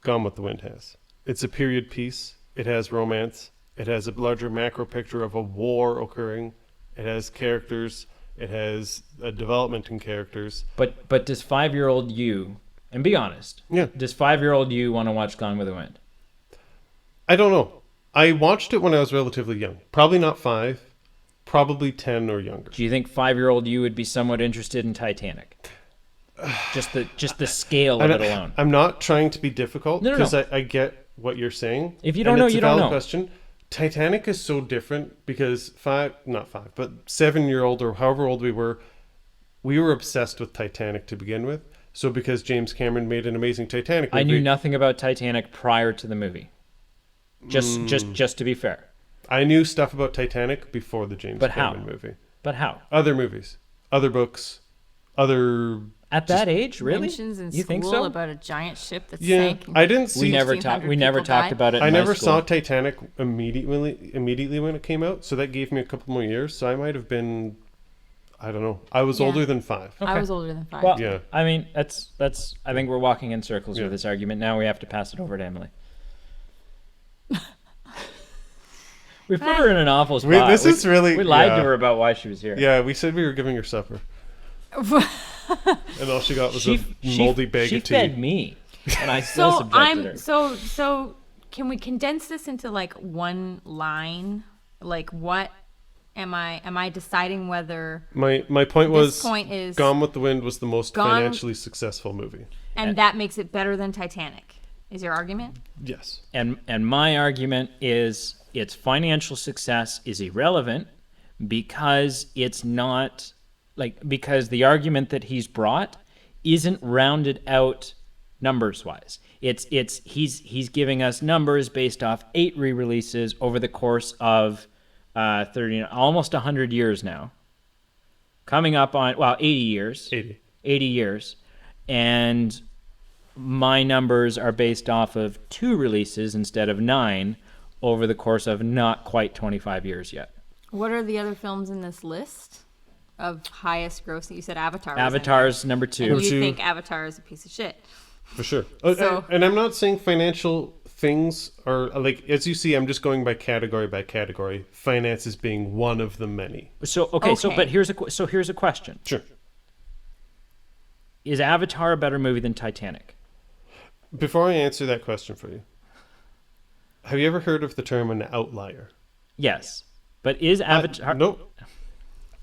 Gone with the Wind has. It's a period piece. It has romance. It has a larger macro picture of a war occurring. It has characters. It has a development in characters. But does 5-year-old you, and be honest, does 5-year-old you want to watch Gone with the Wind? I don't know. I watched it when I was relatively young. Probably not 5. Probably 10 or younger. Do you think 5-year-old you would be somewhat interested in Titanic? Just the scale of it alone. I'm not trying to be difficult because No. I get what you're saying. If you don't know, you don't know. It's a valid question. Titanic is so different because 7-year-old or however old we were obsessed with Titanic to begin with. So because James Cameron made an amazing Titanic movie, I knew nothing about Titanic prior to the movie. Just to be fair. I knew stuff about Titanic before the James Cameron movie. But how? Other movies, other books, other... At that age, really? Mentions in you school think so? about a giant ship that Yeah, sank. I didn't see... We never talked about it in I never high school. saw Titanic immediately when it came out, so that gave me a couple more years. So I might have been, I don't know. I was older than 5. Okay. I was older than 5. Well, Yeah. I mean, that's. I think we're walking in circles with this argument. Now we have to pass it over to Emily. We put her in an awful spot. We lied to her about why she was here. Yeah, we said we were giving her supper. And all she got was a moldy bag of tea. She fed me, and I still subjected her. So can we condense this into like one line? Like what am I deciding whether My point was point is Gone with the Wind was the most financially successful movie. And that makes it better than Titanic. Is your argument? Yes. And my argument is its financial success is irrelevant because it's not because the argument that he's brought isn't rounded out numbers wise. He's giving us numbers based off 8 re-releases over the course of 30 almost 100 years now. Coming up on 80 years. 80 years. And my numbers are based off of 2 releases instead of 9 over the course of not quite 25 years yet. What are the other films in this list of highest gross? You said Avatar. Avatar's number 2. And you think Avatar is a piece of shit. For sure. And I'm not saying financial things are, like, as you see, I'm just going by category. Finances being one of the many. So here's a question. Sure. Is Avatar a better movie than Titanic? Before I answer that question for you, have you ever heard of the term an outlier? Yes. But is Avatar... Nope.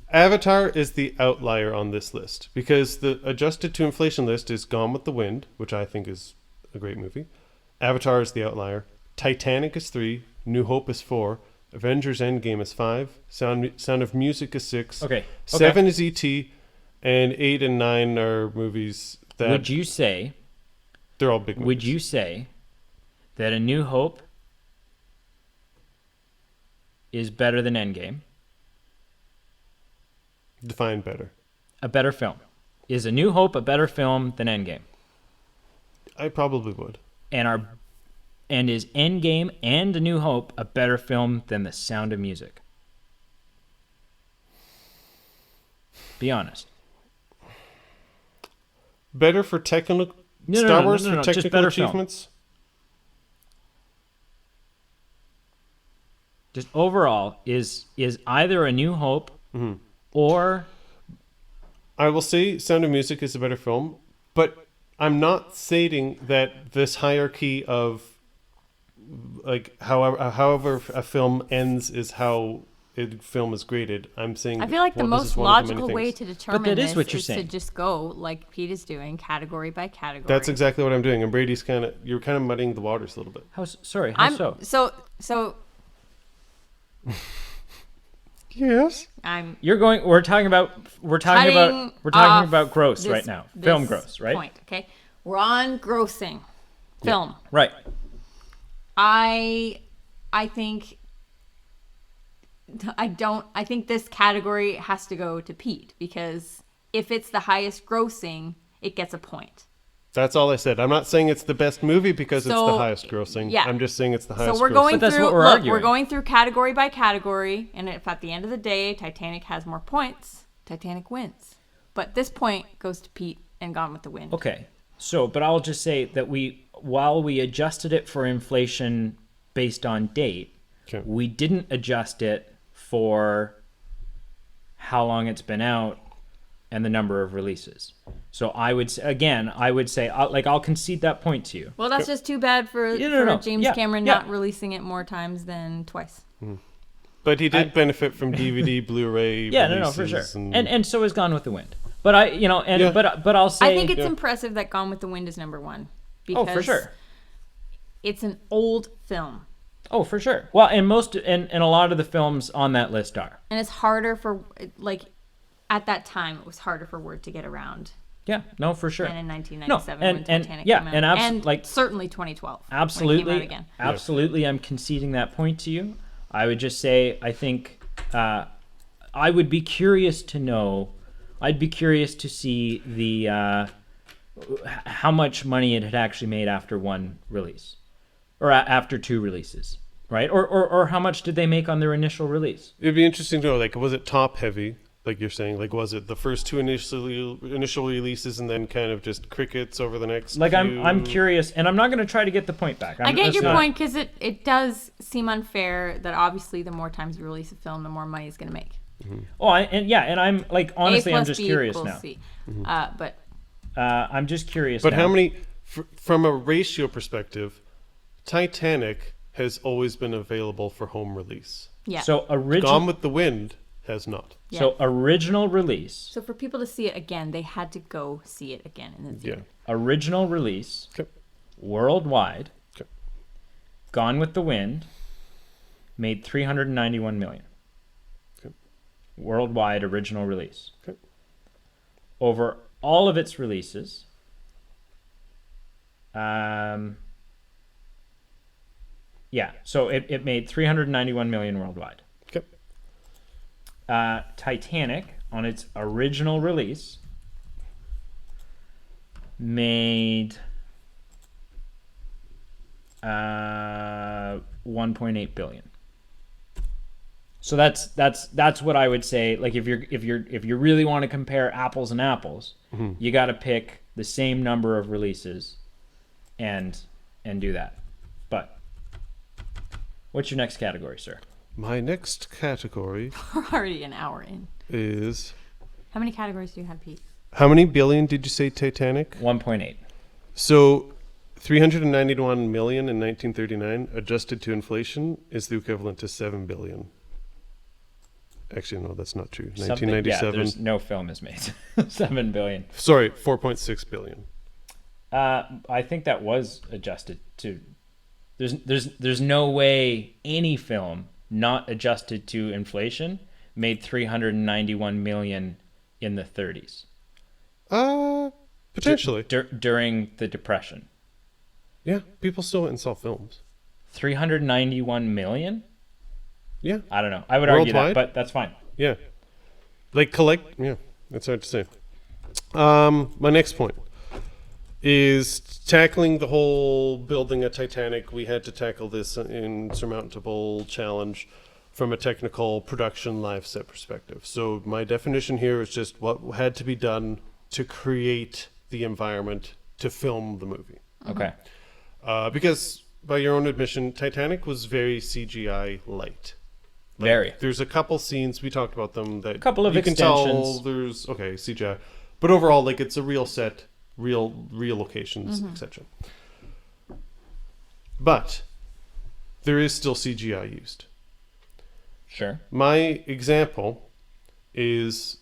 Avatar is the outlier on this list because the adjusted to inflation list is Gone with the Wind, which I think is a great movie. Avatar is the outlier. Titanic is 3. New Hope is 4. Avengers Endgame is 5. Sound of Music is 6. Okay. 7 is E.T. And 8 and 9 are movies that... Would you say... They're all big movies. Would you say that A New Hope is better than Endgame? Define better. A better film. Is A New Hope a better film than Endgame? I probably would. And is Endgame and A New Hope a better film than The Sound of Music? Be honest. Better for technical... Star Wars for technical achievements? Film. Just overall, is either A New Hope or... I will say Sound of Music is a better film, but I'm not stating that this hierarchy of like however a film ends is how a film is graded. I'm saying I feel like the most logical way to determine this is to just go like Pete is doing, category by category. That's exactly what I'm doing. And Brady's you're kind of muddying the waters a little bit. How so? Yes. We're talking about gross right now. Film gross, right? Point, okay? We're on grossing film. Yeah. Right. I think this category has to go to Pete, because if it's the highest grossing, it gets a point. That's all I said. I'm not saying it's the best movie because it's the highest grossing. Yeah. I'm just saying it's the highest So we're grossing. going But that's through. what we're Look, arguing. we're going through category by category, and if at the end of the day Titanic has more points, Titanic wins. But this point goes to Pete and Gone with the Wind. Okay. So, but I'll just say that while we adjusted it for inflation based on date, we didn't adjust it for how long it's been out and the number of releases. So I would say, I'll concede that point to you. Well, that's just too bad for James Cameron not releasing it more times than twice. But he did benefit from DVD, Blu-ray. Yeah, for sure. And so is Gone with the Wind. But but I'll say, I think it's impressive that Gone with the Wind is number one. Because for sure. It's an old film. Oh, for sure. Well, and a lot of the films on that list are. And it's harder for, at that time, it was harder for word to get around. Yeah, no, for sure. Than in 1997 when Titanic came out. And certainly 2012. Absolutely. When it came out again. Absolutely, I'm conceding that point to you. I would just say, I think I would be curious to know. I'd be curious to see the how much money it had actually made after one release, or after two releases, right? Or how much did they make on their initial release? It'd be interesting to know, was it top heavy? Like you're saying, was it the first two initial releases and then kind of just crickets over the next few? I'm curious, and I'm not going to try to get the point back. I get your point, because it does seem unfair that obviously the more times you release a film, the more money it's going to make. Mm-hmm. Oh, and I'm honestly, I'm just curious now. But I'm just curious. But now. how many, from a ratio perspective, Titanic has always been available for home release. Yeah. So Gone with the Wind has not. Yeah. So original release. So for people to see it again, they had to go see it again in the theater. Yeah. Original release. Okay. Worldwide. Okay. Gone with the Wind made $391 million. Okay. Worldwide original release. Okay. Over all of its releases, so it made $391 million worldwide. Okay. Titanic, on its original release, made $1.8 billion. So that's what I would say. Like if you really want to compare apples and apples, you got to pick the same number of releases, and do that. But what's your next category, sir? My next category We're already an hour in. is... How many categories do you have, Pete? How many billion did you say Titanic? 1.8. So 391 million in 1939, adjusted to inflation, is the equivalent to 7 billion. Actually, no, that's not true. 1997. There's no film is made. 7 billion. Sorry, 4.6 billion. I think that was adjusted to. There's no way any film not adjusted to inflation made 391 million in the 30s. Potentially. During the Depression. Yeah, people still went and saw films. 391 million? Yeah. I don't know. I would argue Worldwide? that, but that's fine. Yeah. Yeah, that's hard to say. My next point is tackling the whole building a Titanic. We had to tackle this insurmountable challenge from a technical production live set perspective. So my definition here is just what had to be done to create the environment to film the movie. Okay. Because by your own admission, Titanic was very CGI light. Very. There's a couple scenes, we talked about them, that couple of you extensions. can tell there's CGI, but overall, it's a real set, real locations, etc. But there is still CGI used. Sure. My example is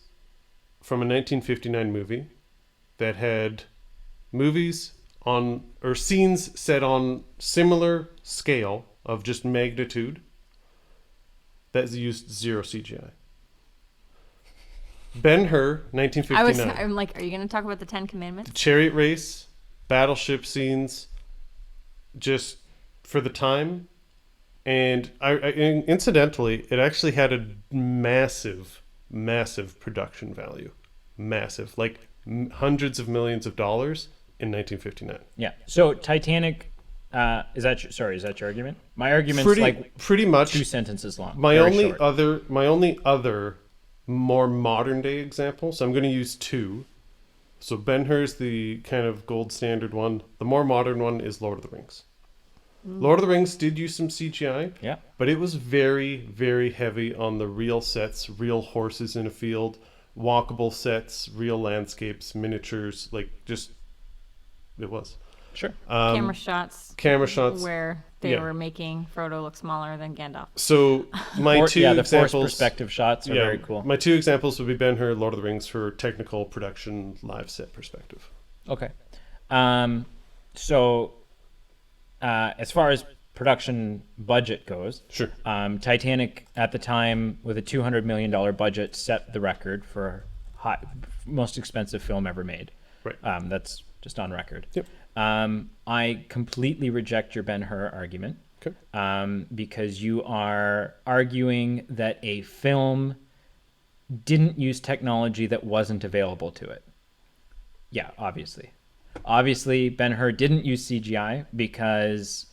from a 1959 movie that had scenes set on similar scale of just magnitude that used zero CGI. Ben-Hur, 1959. I'm like, are you going to talk about the Ten Commandments? The chariot race, battleship scenes, just for the time. And incidentally, it actually had a massive production value. Massive. Like hundreds of millions of dollars in 1959. Yeah. So Titanic, is that your argument? My argument's pretty much 2 sentences long. My only other more modern day example, so I'm going to use 2. So Ben-Hur's the kind of gold standard one. The more modern one is Lord of the Rings. Lord of the Rings did use some CGI, yeah, but it was very, very heavy on the real sets, real horses in a field, walkable sets, real landscapes, miniatures, like just it was. Sure. Camera shots where they were making Frodo look smaller than Gandalf. So my two the examples, forced perspective shots are very cool. My 2 examples would be Ben-Hur, Lord of the Rings for technical production, live set perspective. Okay. So as far as production budget goes, sure. Titanic at the time with a $200 million budget set the record for most expensive film ever made. Right. That's just on record. Yep. I completely reject your Ben-Hur argument. Okay. Because you are arguing that a film didn't use technology that wasn't available to it. Yeah, obviously. Obviously, Ben-Hur didn't use CGI because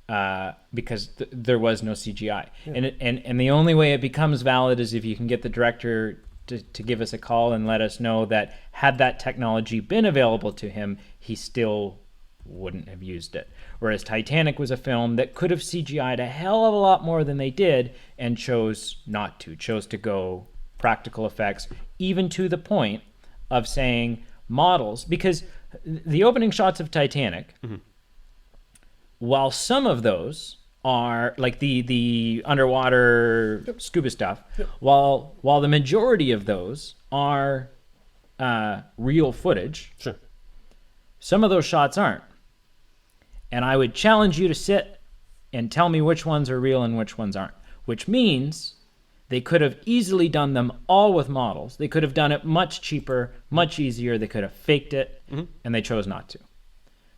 there was no CGI. Yeah. And the only way it becomes valid is if you can get the director to give us a call and let us know that had that technology been available to him, he still wouldn't have used it. Whereas Titanic was a film that could have CGI'd a hell of a lot more than they did and chose not to, chose to go practical effects, even to the point of saying models, because the opening shots of Titanic, mm-hmm. while some of those are like the underwater scuba stuff, while the majority of those are real footage, sure. Some of those shots aren't. And I would challenge you to sit and tell me which ones are real and which ones aren't, which means they could have easily done them all with models. They could have done it much cheaper, much easier. They could have faked it, mm-hmm. and they chose not to,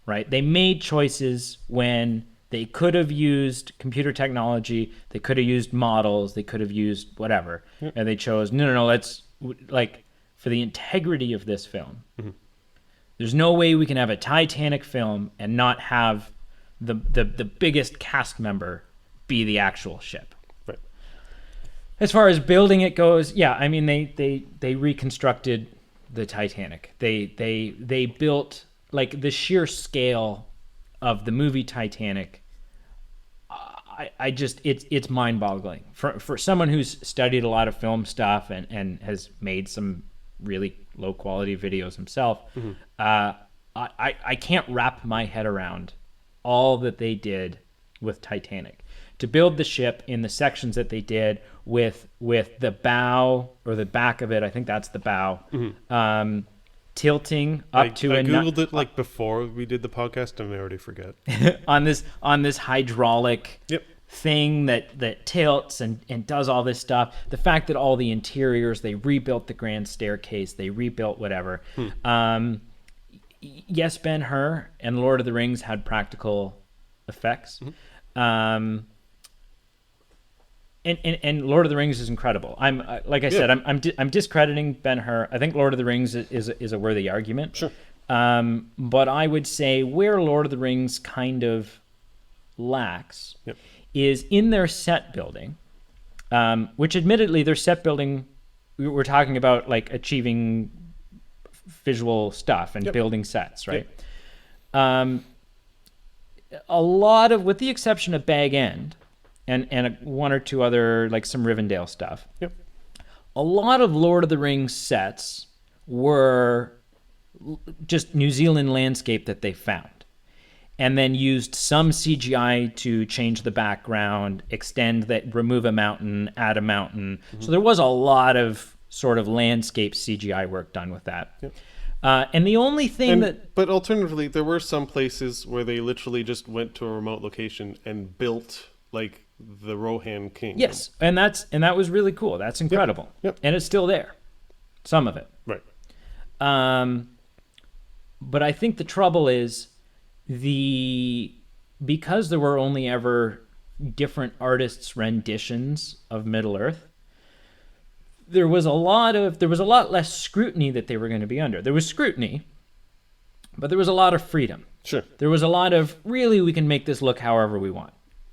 right? They made choices when they could have used computer technology, they could have used models, they could have used whatever, and they chose, no, let's, like, for the integrity of this film, mm-hmm. there's no way we can have a Titanic film and not have the biggest cast member be the actual ship. Right. As far as building it goes, yeah, I mean they reconstructed the Titanic. They built, like, the sheer scale of the movie Titanic. I just it's mind-boggling for someone who's studied a lot of film stuff and has made some really low quality videos himself. Mm-hmm. I can't wrap my head around all that they did with Titanic to build the ship in the sections that they did with the bow, or the back of it, I think that's the bow, mm-hmm. Tilting up to I googled it like before we did the podcast and I already forget. on this hydraulic thing that tilts and does all this stuff. The fact that all the interiors, they rebuilt the grand staircase, they rebuilt whatever. Yes, Ben-Hur and Lord of the Rings had practical effects. Mm-hmm. And Lord of the Rings is incredible. I'm like I said, I'm discrediting Ben-Hur. I think Lord of the Rings is a worthy argument. Sure. But I would say where Lord of the Rings kind of lacks is in their set building, which admittedly their set building, we're talking about like achieving visual stuff and building sets, right? A lot of, with the exception of Bag End, and one or two other, like some Rivendell stuff. A lot of Lord of the Rings sets were just New Zealand landscape that they found, and then used some CGI to change the background, extend that, remove a mountain, add a mountain. Mm-hmm. So there was a lot of sort of landscape CGI work done with that. And the only thing But alternatively, there were some places where they literally just went to a remote location and built, like, the Rohan Kingdom. Yes, and that was really cool. That's incredible. And it's still there. Some of it. Right. But I think the trouble is because there were only ever different artists' renditions of Middle-earth, there was a lot less scrutiny that they were going to be under. There was scrutiny, but there was a lot of freedom. Sure. There was a lot of, really, we can make this look however we want.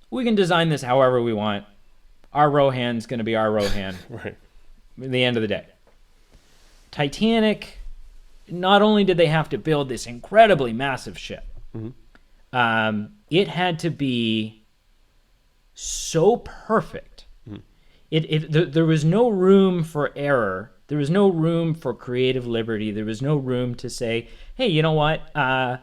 We can design this however we want. Our Rohan's going to be our Rohan. Right. At the end of the day. Titanic, not only did they have to build this incredibly massive ship, it had to be so perfect. There was no room for error. There was no room for creative liberty. There was no room to say, hey, you know what? I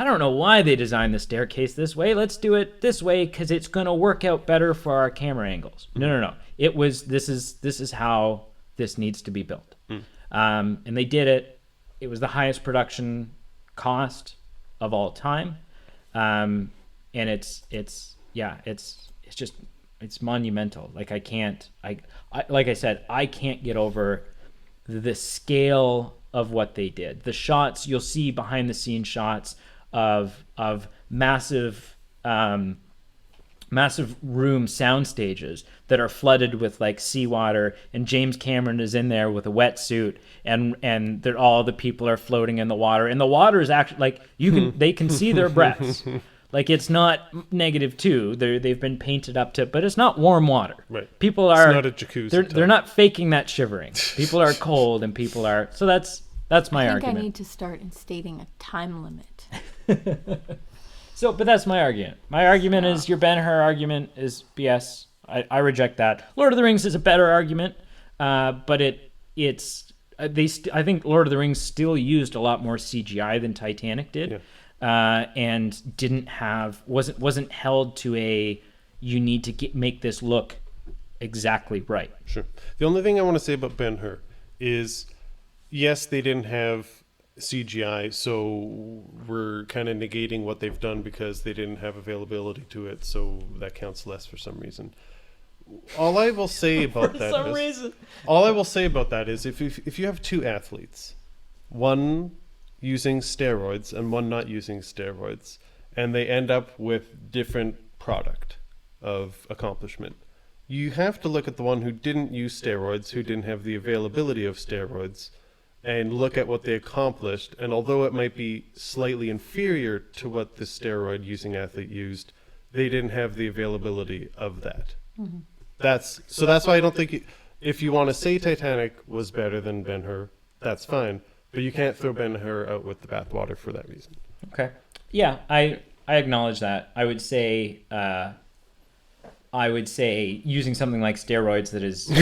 don't know why they designed the staircase this way. Let's do it this way because it's going to work out better for our camera angles. No. It was, this is how this needs to be built. And they did it. It was the highest production cost of all time. And it's monumental. Like I can't get over the scale of what they did. The shots, you'll see behind the scenes shots of massive room sound stages that are flooded with like seawater, and James Cameron is in there with a wetsuit, and all the people are floating in the water, and the water is actually like they can see their breaths. Like it's not -2. They've been painted up to, but it's not warm water. Right. People are. It's not a jacuzzi. They're not faking that shivering. People are cold, and people are. So that's my argument. I need to start instating a time limit. But that's my argument. My argument is your Ben-Hur argument is BS. I reject that. Lord of the Rings is a better argument, but I think Lord of the Rings still used a lot more CGI than Titanic did. Yeah. And wasn't held to you need to make this look exactly right. Sure. The only thing I want to say about Ben-Hur is, yes, they didn't have CGI, so we're kind of negating what they've done because they didn't have availability to it, so that counts less for some reason. All I will say about that is if you have two athletes, one using steroids and one not using steroids, and they end up with different product of accomplishment, you have to look at the one who didn't use steroids, who didn't have the availability of steroids, and look at what they accomplished. And although it might be slightly inferior to what the steroid using athlete used, they didn't have the availability of that. Mm-hmm. That's why I don't think if you want to say Titanic was better than Ben-Hur, that's fine. But you can't throw Ben-Hur out with the bathwater for that reason. Okay. Yeah, I acknowledge that. I would say using something like steroids that is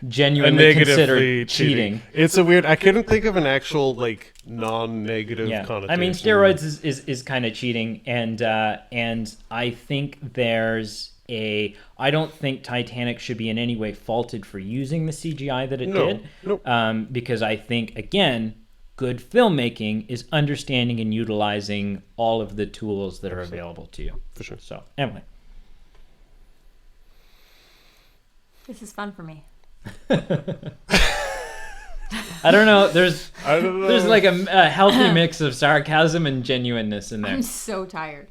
genuinely considered cheating. It's a weird. I couldn't think of an actual like non-negative connotation. I mean, steroids is kind of cheating, and I think I don't think Titanic should be in any way faulted for using the CGI that it did. Nope. Because I think, again, good filmmaking is understanding and utilizing all of the tools that are available to you. For sure. So, Emily. This is fun for me. I don't know. There's like a healthy mix of sarcasm and genuineness in there. I'm so tired.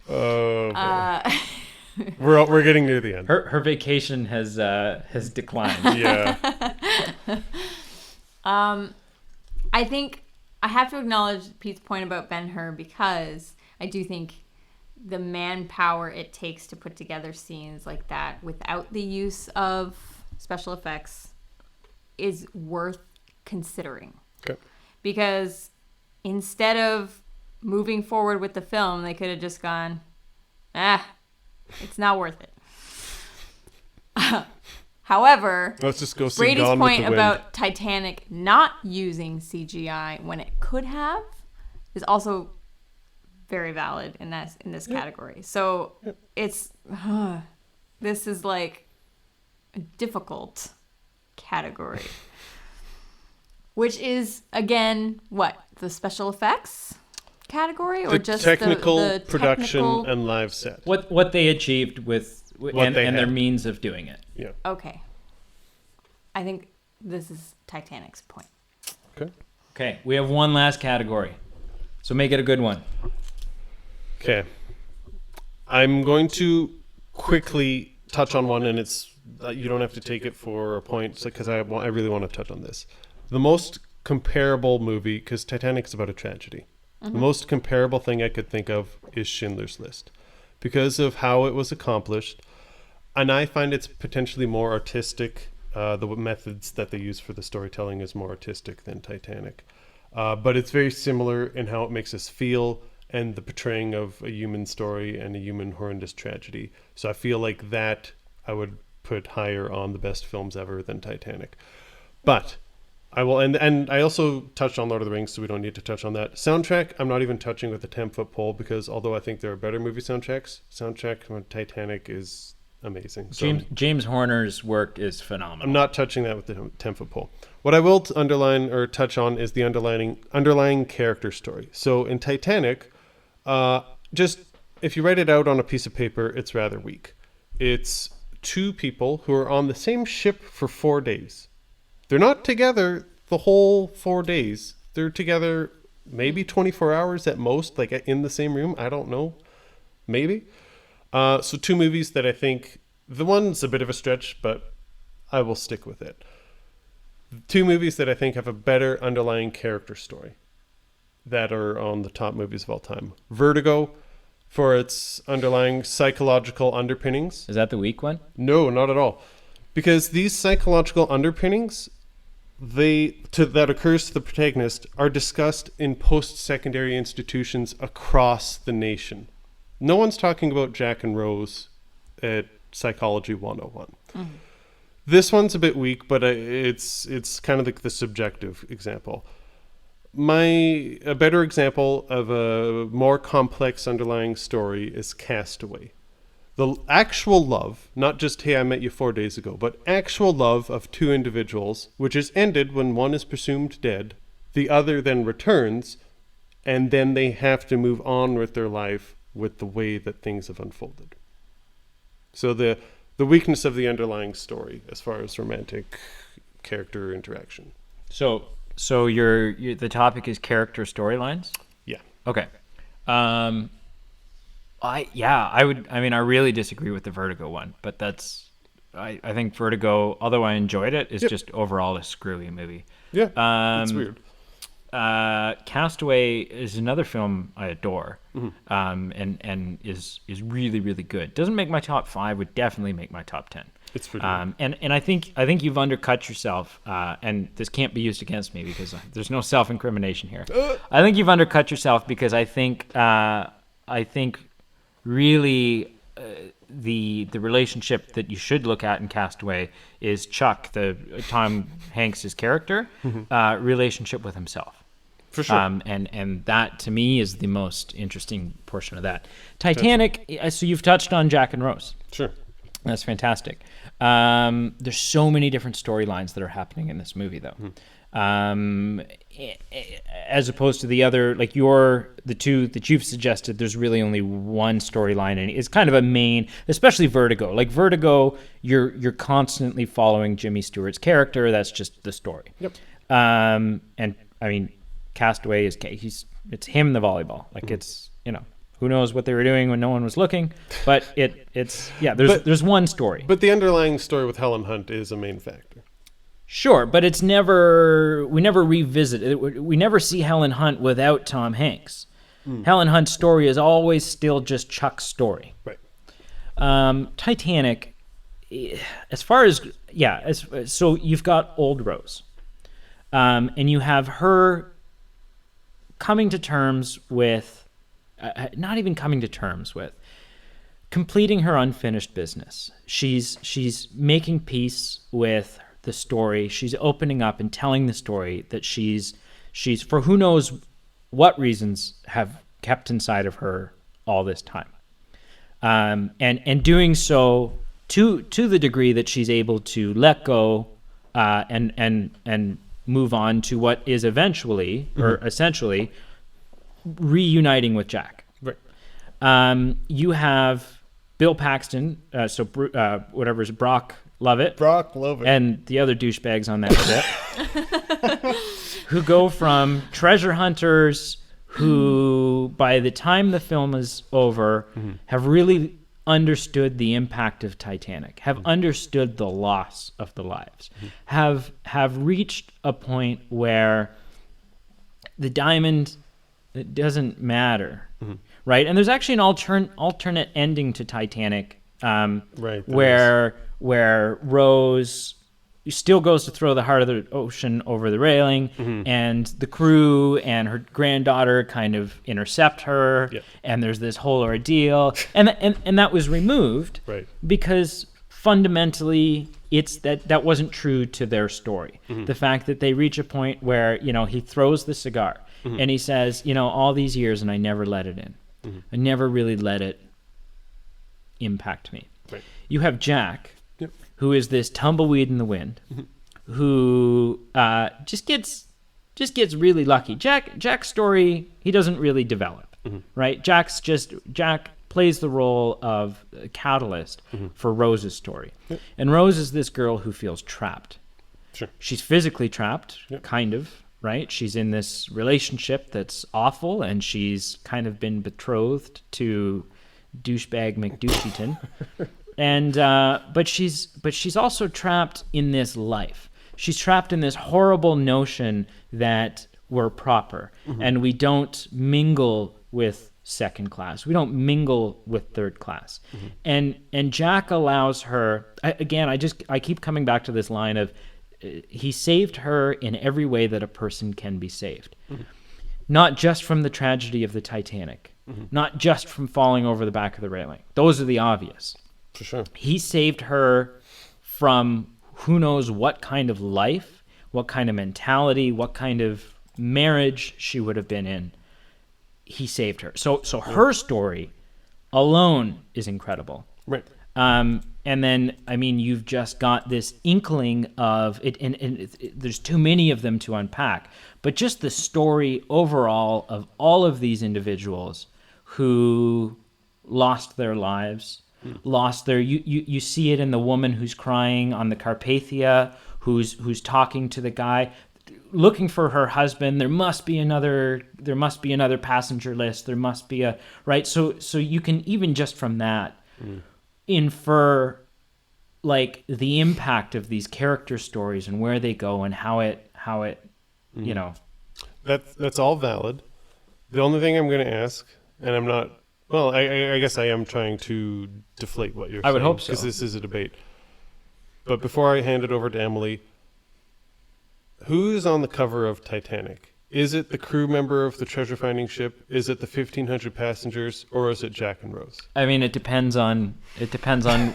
We're getting near the end. Her vacation has declined. Yeah. I think I have to acknowledge Pete's point about Ben-Hur, because I do think the manpower it takes to put together scenes like that without the use of special effects is worth considering. Okay. Because instead of moving forward with the film, they could have just gone, it's not worth it. However, let's just go see Brady's Gone point with the about Wind. Titanic not using CGI when it could have is also very valid in this category. So it's this is like a difficult category, which is again what, the special effects category, or the just technical production technical... and live set. What they achieved with and their means of doing it. Yeah. Okay. I think this is Titanic's point. Okay, we have one last category. So make it a good one. Okay. I'm going to quickly touch on one, and it's you don't have to take it for a point because I really want to touch on this. The most comparable movie, because Titanic's about a tragedy. The most comparable thing I could think of is Schindler's List because of how it was accomplished. And I find it's potentially more artistic. The methods that they use for the storytelling is more artistic than Titanic. But it's very similar in how it makes us feel and the portraying of a human story and a human horrendous tragedy. So I feel like that I would put higher on the best films ever than Titanic. But I will, and I also touched on Lord of the Rings, so we don't need to touch on that. Soundtrack, I'm not even touching with a 10-foot pole because although I think there are better movie soundtrack from Titanic is amazing. So James Horner's work is phenomenal. I'm not touching that with the 10-foot pole. What I will underline or touch on is the underlying character story. So in Titanic, just if you write it out on a piece of paper, it's rather weak. It's two people who are on the same ship for 4 days. They're not together the whole 4 days. They're together maybe 24 hours at most, like in the same room. I don't know. Maybe. So two movies that I think, the one's a bit of a stretch, but I will stick with it. Two movies that I think have a better underlying character story that are on the top movies of all time. Vertigo, for its underlying psychological underpinnings. Is that the weak one? No, not at all. Because these psychological underpinnings, that occurs to the protagonist, are discussed in post-secondary institutions across the nation. No one's talking about Jack and Rose at Psychology 101. Mm-hmm. This one's a bit weak, but it's kind of the subjective example. A better example of a more complex underlying story is Castaway. The actual love, not just, hey, I met you 4 days ago, but actual love of two individuals, which is ended when one is presumed dead, the other then returns, and then they have to move on with their life with the way that things have unfolded. So the weakness of the underlying story as far as romantic character interaction. So the topic is character storylines? Yeah. Okay. I really disagree with the Vertigo one, but I think Vertigo, although I enjoyed it, is just overall a screwy movie. Yeah, it's weird. Castaway is another film I adore, and is really, really good. Doesn't make my top 5, would definitely make my top 10. It's pretty good. And I think you've undercut yourself, and this can't be used against me because there's no self-incrimination here. I think you've undercut yourself because I think really the relationship that you should look at in Castaway is Chuck, the Tom Hanks's character, relationship with himself. For sure. And that to me is the most interesting portion of that. Titanic, so you've touched on Jack and Rose. Sure. That's fantastic. There's so many different storylines that are happening in this movie, though. As opposed to the other, like the two that you've suggested, there's really only one storyline, and it's kind of a main, especially Vertigo. Like Vertigo, you're constantly following Jimmy Stewart's character. That's just the story. Yep. And I mean, Castaway it's him, the volleyball. Like it's, who knows what they were doing when no one was looking, but there's one story. But the underlying story with Helen Hunt is a main factor. Sure, but we never revisit it. We never see Helen Hunt without Tom Hanks. Helen Hunt's story is always still just Chuck's story. Right. Titanic, as far as, so you've got Old Rose, and you have her coming to terms with, not even coming to terms with, completing her unfinished business. She's making peace with the story. She's opening up and telling the story that she's for who knows what reasons have kept inside of her all this time, and doing so to the degree that she's able to let go and move on to what is eventually or essentially reuniting with Jack. Right. You have Bill Paxton, Brock love it. Brock, love it. And the other douchebags on that ship, who go from treasure hunters who, by the time the film is over, have really understood the impact of Titanic, have understood the loss of the lives, have reached a point where the diamond, it doesn't matter, right? And there's actually an alternate ending to Titanic, where Rose still goes to throw the heart of the ocean over the railing, and the crew and her granddaughter kind of intercept her, and there's this whole ordeal, and that was removed because fundamentally it's that wasn't true to their story. The fact that they reach a point where, you know, he throws the cigar and he says, you know, all these years and I never let it in. I never really let it impact me. You have Jack, who is this tumbleweed in the wind, who just gets really lucky. Jack's story, he doesn't really develop, right? Jack plays the role of a catalyst for Rose's story. And Rose is this girl who feels trapped. She's physically trapped, kind of, right? She's in this relationship that's awful, and she's kind of been betrothed to douchebag McDoucheton. And but she's also trapped in this life. She's trapped in this horrible notion that we're proper and we don't mingle with second class. We don't mingle with third class. And Jack allows her, I keep coming back to this line of he saved her in every way that a person can be saved. Not just from the tragedy of the Titanic, not just from falling over the back of the railing. Those are the obvious. For sure. He saved her from who knows what kind of life, what kind of mentality, what kind of marriage she would have been in. He saved her. So her story alone is incredible. Right. And then, I mean, you've just got this inkling of it, and there's too many of them to unpack, but just the story overall of all of these individuals who lost their lives, lost their, you see it in the woman who's crying on the Carpathia, who's talking to the guy looking for her husband. There must be another passenger list. There must be a, right? So you can even just from that infer like the impact of these character stories and where they go and how it you know. That's all valid. The only thing I'm going to ask, and I'm not, well, I guess I am trying to deflate what you're saying. I would hope so. Because this is a debate. But before I hand it over to Emily, who's on the cover of Titanic? Is it the crew member of the treasure-finding ship? Is it the 1,500 passengers? Or is it Jack and Rose? I mean, it depends on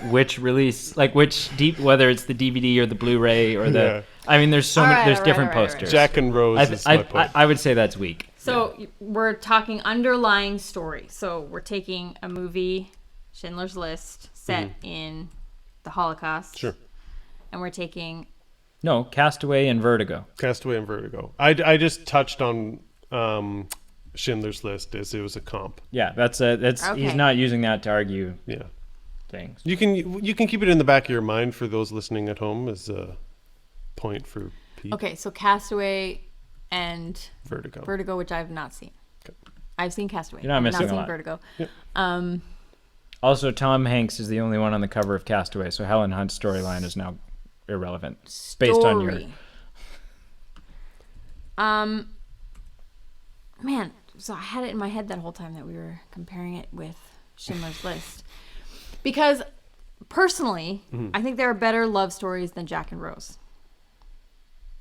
which release, like whether it's the DVD or the Blu-ray or the. Yeah. I mean, there's different posters. Jack and Rose is my point. I would say that's weak. So we're talking underlying story. So we're taking a movie, Schindler's List, set in the Holocaust. Sure. And we're taking... No, Castaway and Vertigo. Castaway and Vertigo. I just touched on Schindler's List as it was a comp. Yeah, that's okay. He's not using that to argue things. You can keep it in the back of your mind for those listening at home as a point for Pete. Okay, so Castaway and Vertigo, which I have not seen. Okay. I've seen Castaway. You're not missing a lot. Vertigo. Yep. Also, Tom Hanks is the only one on the cover of Castaway, so Helen Hunt's storyline is now irrelevant based on your man, so I had it in my head that whole time that we were comparing it with Schindler's List, because personally I think there are better love stories than Jack and Rose,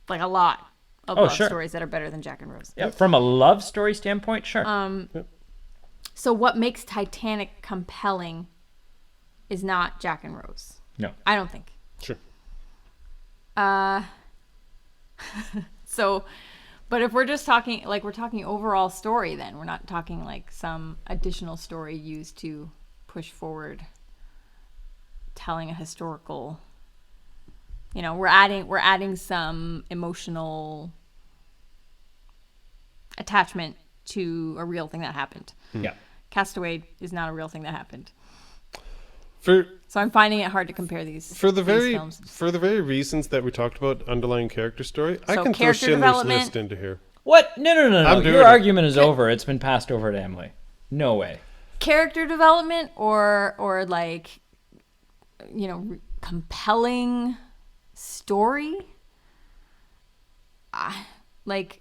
like a lot of love stories that are better than Jack and Rose. Yeah, from a love story standpoint, sure. So what makes Titanic compelling is not Jack and Rose. No, I don't think. Sure. So, but if we're just talking, like, we're talking overall story, then we're not talking like some additional story used to push forward telling a historical, you know, we're adding some emotional attachment to a real thing that happened. Yeah. Castaway is not a real thing that happened. So I'm finding it hard to compare these films. For the very reasons that we talked about, underlying character story, I can throw character Schindler's development- List into here. What? No. I'm doing Your it. argument is over. It's been passed over to Emily. No way. Character development or like, compelling story. Like,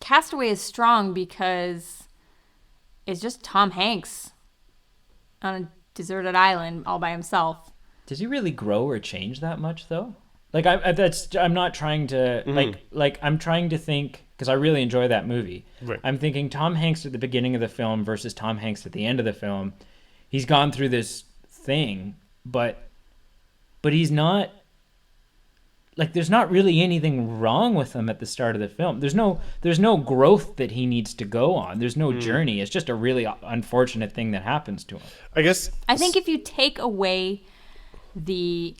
Castaway is strong because it's just Tom Hanks on a deserted island all by himself. Does he really grow or change that much though? Like I'm not trying to like I'm trying to think, because I really enjoy that movie. Right. I'm thinking Tom Hanks at the beginning of the film versus Tom Hanks at the end of the film. He's gone through this thing, but he's not, like, there's not really anything wrong with him at the start of the film. There's no growth that he needs to go on. There's no journey. It's just a really unfortunate thing that happens to him. I think if you take away the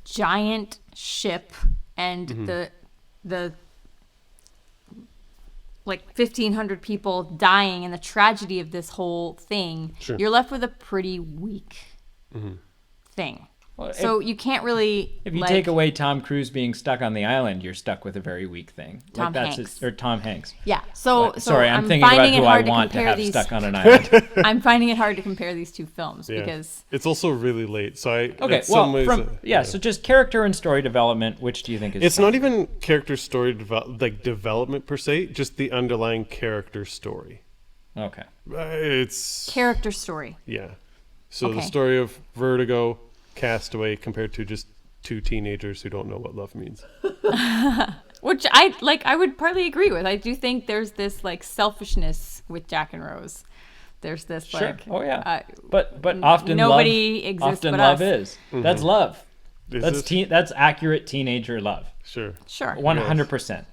giant ship and the like 1,500 people dying and the tragedy of this whole thing, you're left with a pretty weak thing. Well, so you can't really. If you take away Tom Cruise being stuck on the island, you're stuck with a very weak thing. Tom Hanks. Or Tom Hanks. Yeah. So sorry, I'm thinking about who I want to have stuck on an island. I'm finding it hard to compare these two films because it's also really late. So so just character and story development. Which do you think is? It's not even character story development per se. Just the underlying character story. Okay. It's character story. Yeah. So the story of Vertigo, Castaway, compared to just two teenagers who don't know what love means. Which I would partly agree with. I do think there's this like selfishness with Jack and Rose. There's this like but often nobody exists often but love us. is. That's love. That's accurate teenager love. Sure. 100%.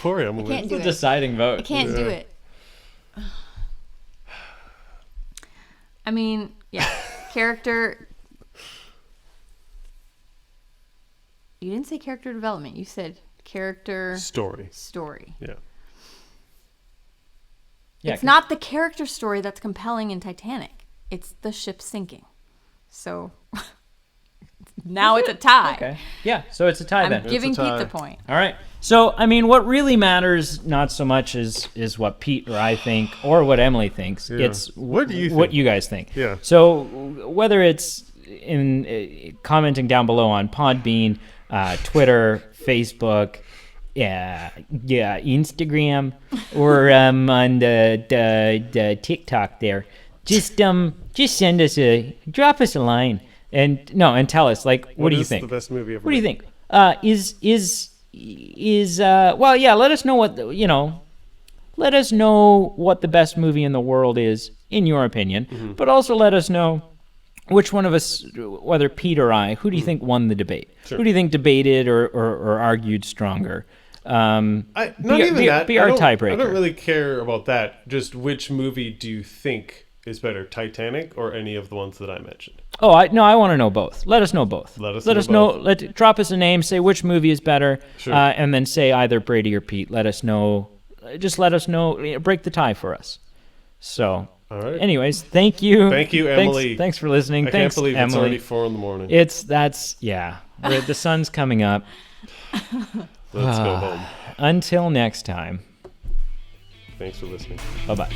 Poor Emily. It's a deciding vote. I can't do it. I mean, character. You didn't say character development. You said character story. Yeah. It's not the character story that's compelling in Titanic. It's the ship sinking. So now it's a tie. Okay. Yeah, so it's a tie then. I'm giving Pete the point. All right. So, I mean, what really matters not so much is what Pete or I think or what Emily thinks. Yeah. It's what do you think? What you guys think. Yeah. So, whether it's in commenting down below on Podbean, Twitter, Facebook, Instagram, or on the TikTok there, just send us drop us a line and tell us, like, what do you think? The best movie ever. What do you think? Let us know let us know what the best movie in the world is in your opinion, but also let us know which one of us, whether Pete or I, who do you think won the debate? Sure. Who do you think debated or argued stronger? Be our tiebreaker. I don't really care about that. Just which movie do you think is better, Titanic or any of the ones that I mentioned? Oh, I want to know both. Let us know both. Let us know. Drop us a name. Say which movie is better, sure. And then say either Brady or Pete. Let us know. Just let us know. Break the tie for us. So, all right. Anyways, thank you. Thank you, Emily. Thanks for listening. I can't believe it's already 4 a.m. The sun's coming up. Let's go home. Until next time. Thanks for listening. Bye-bye.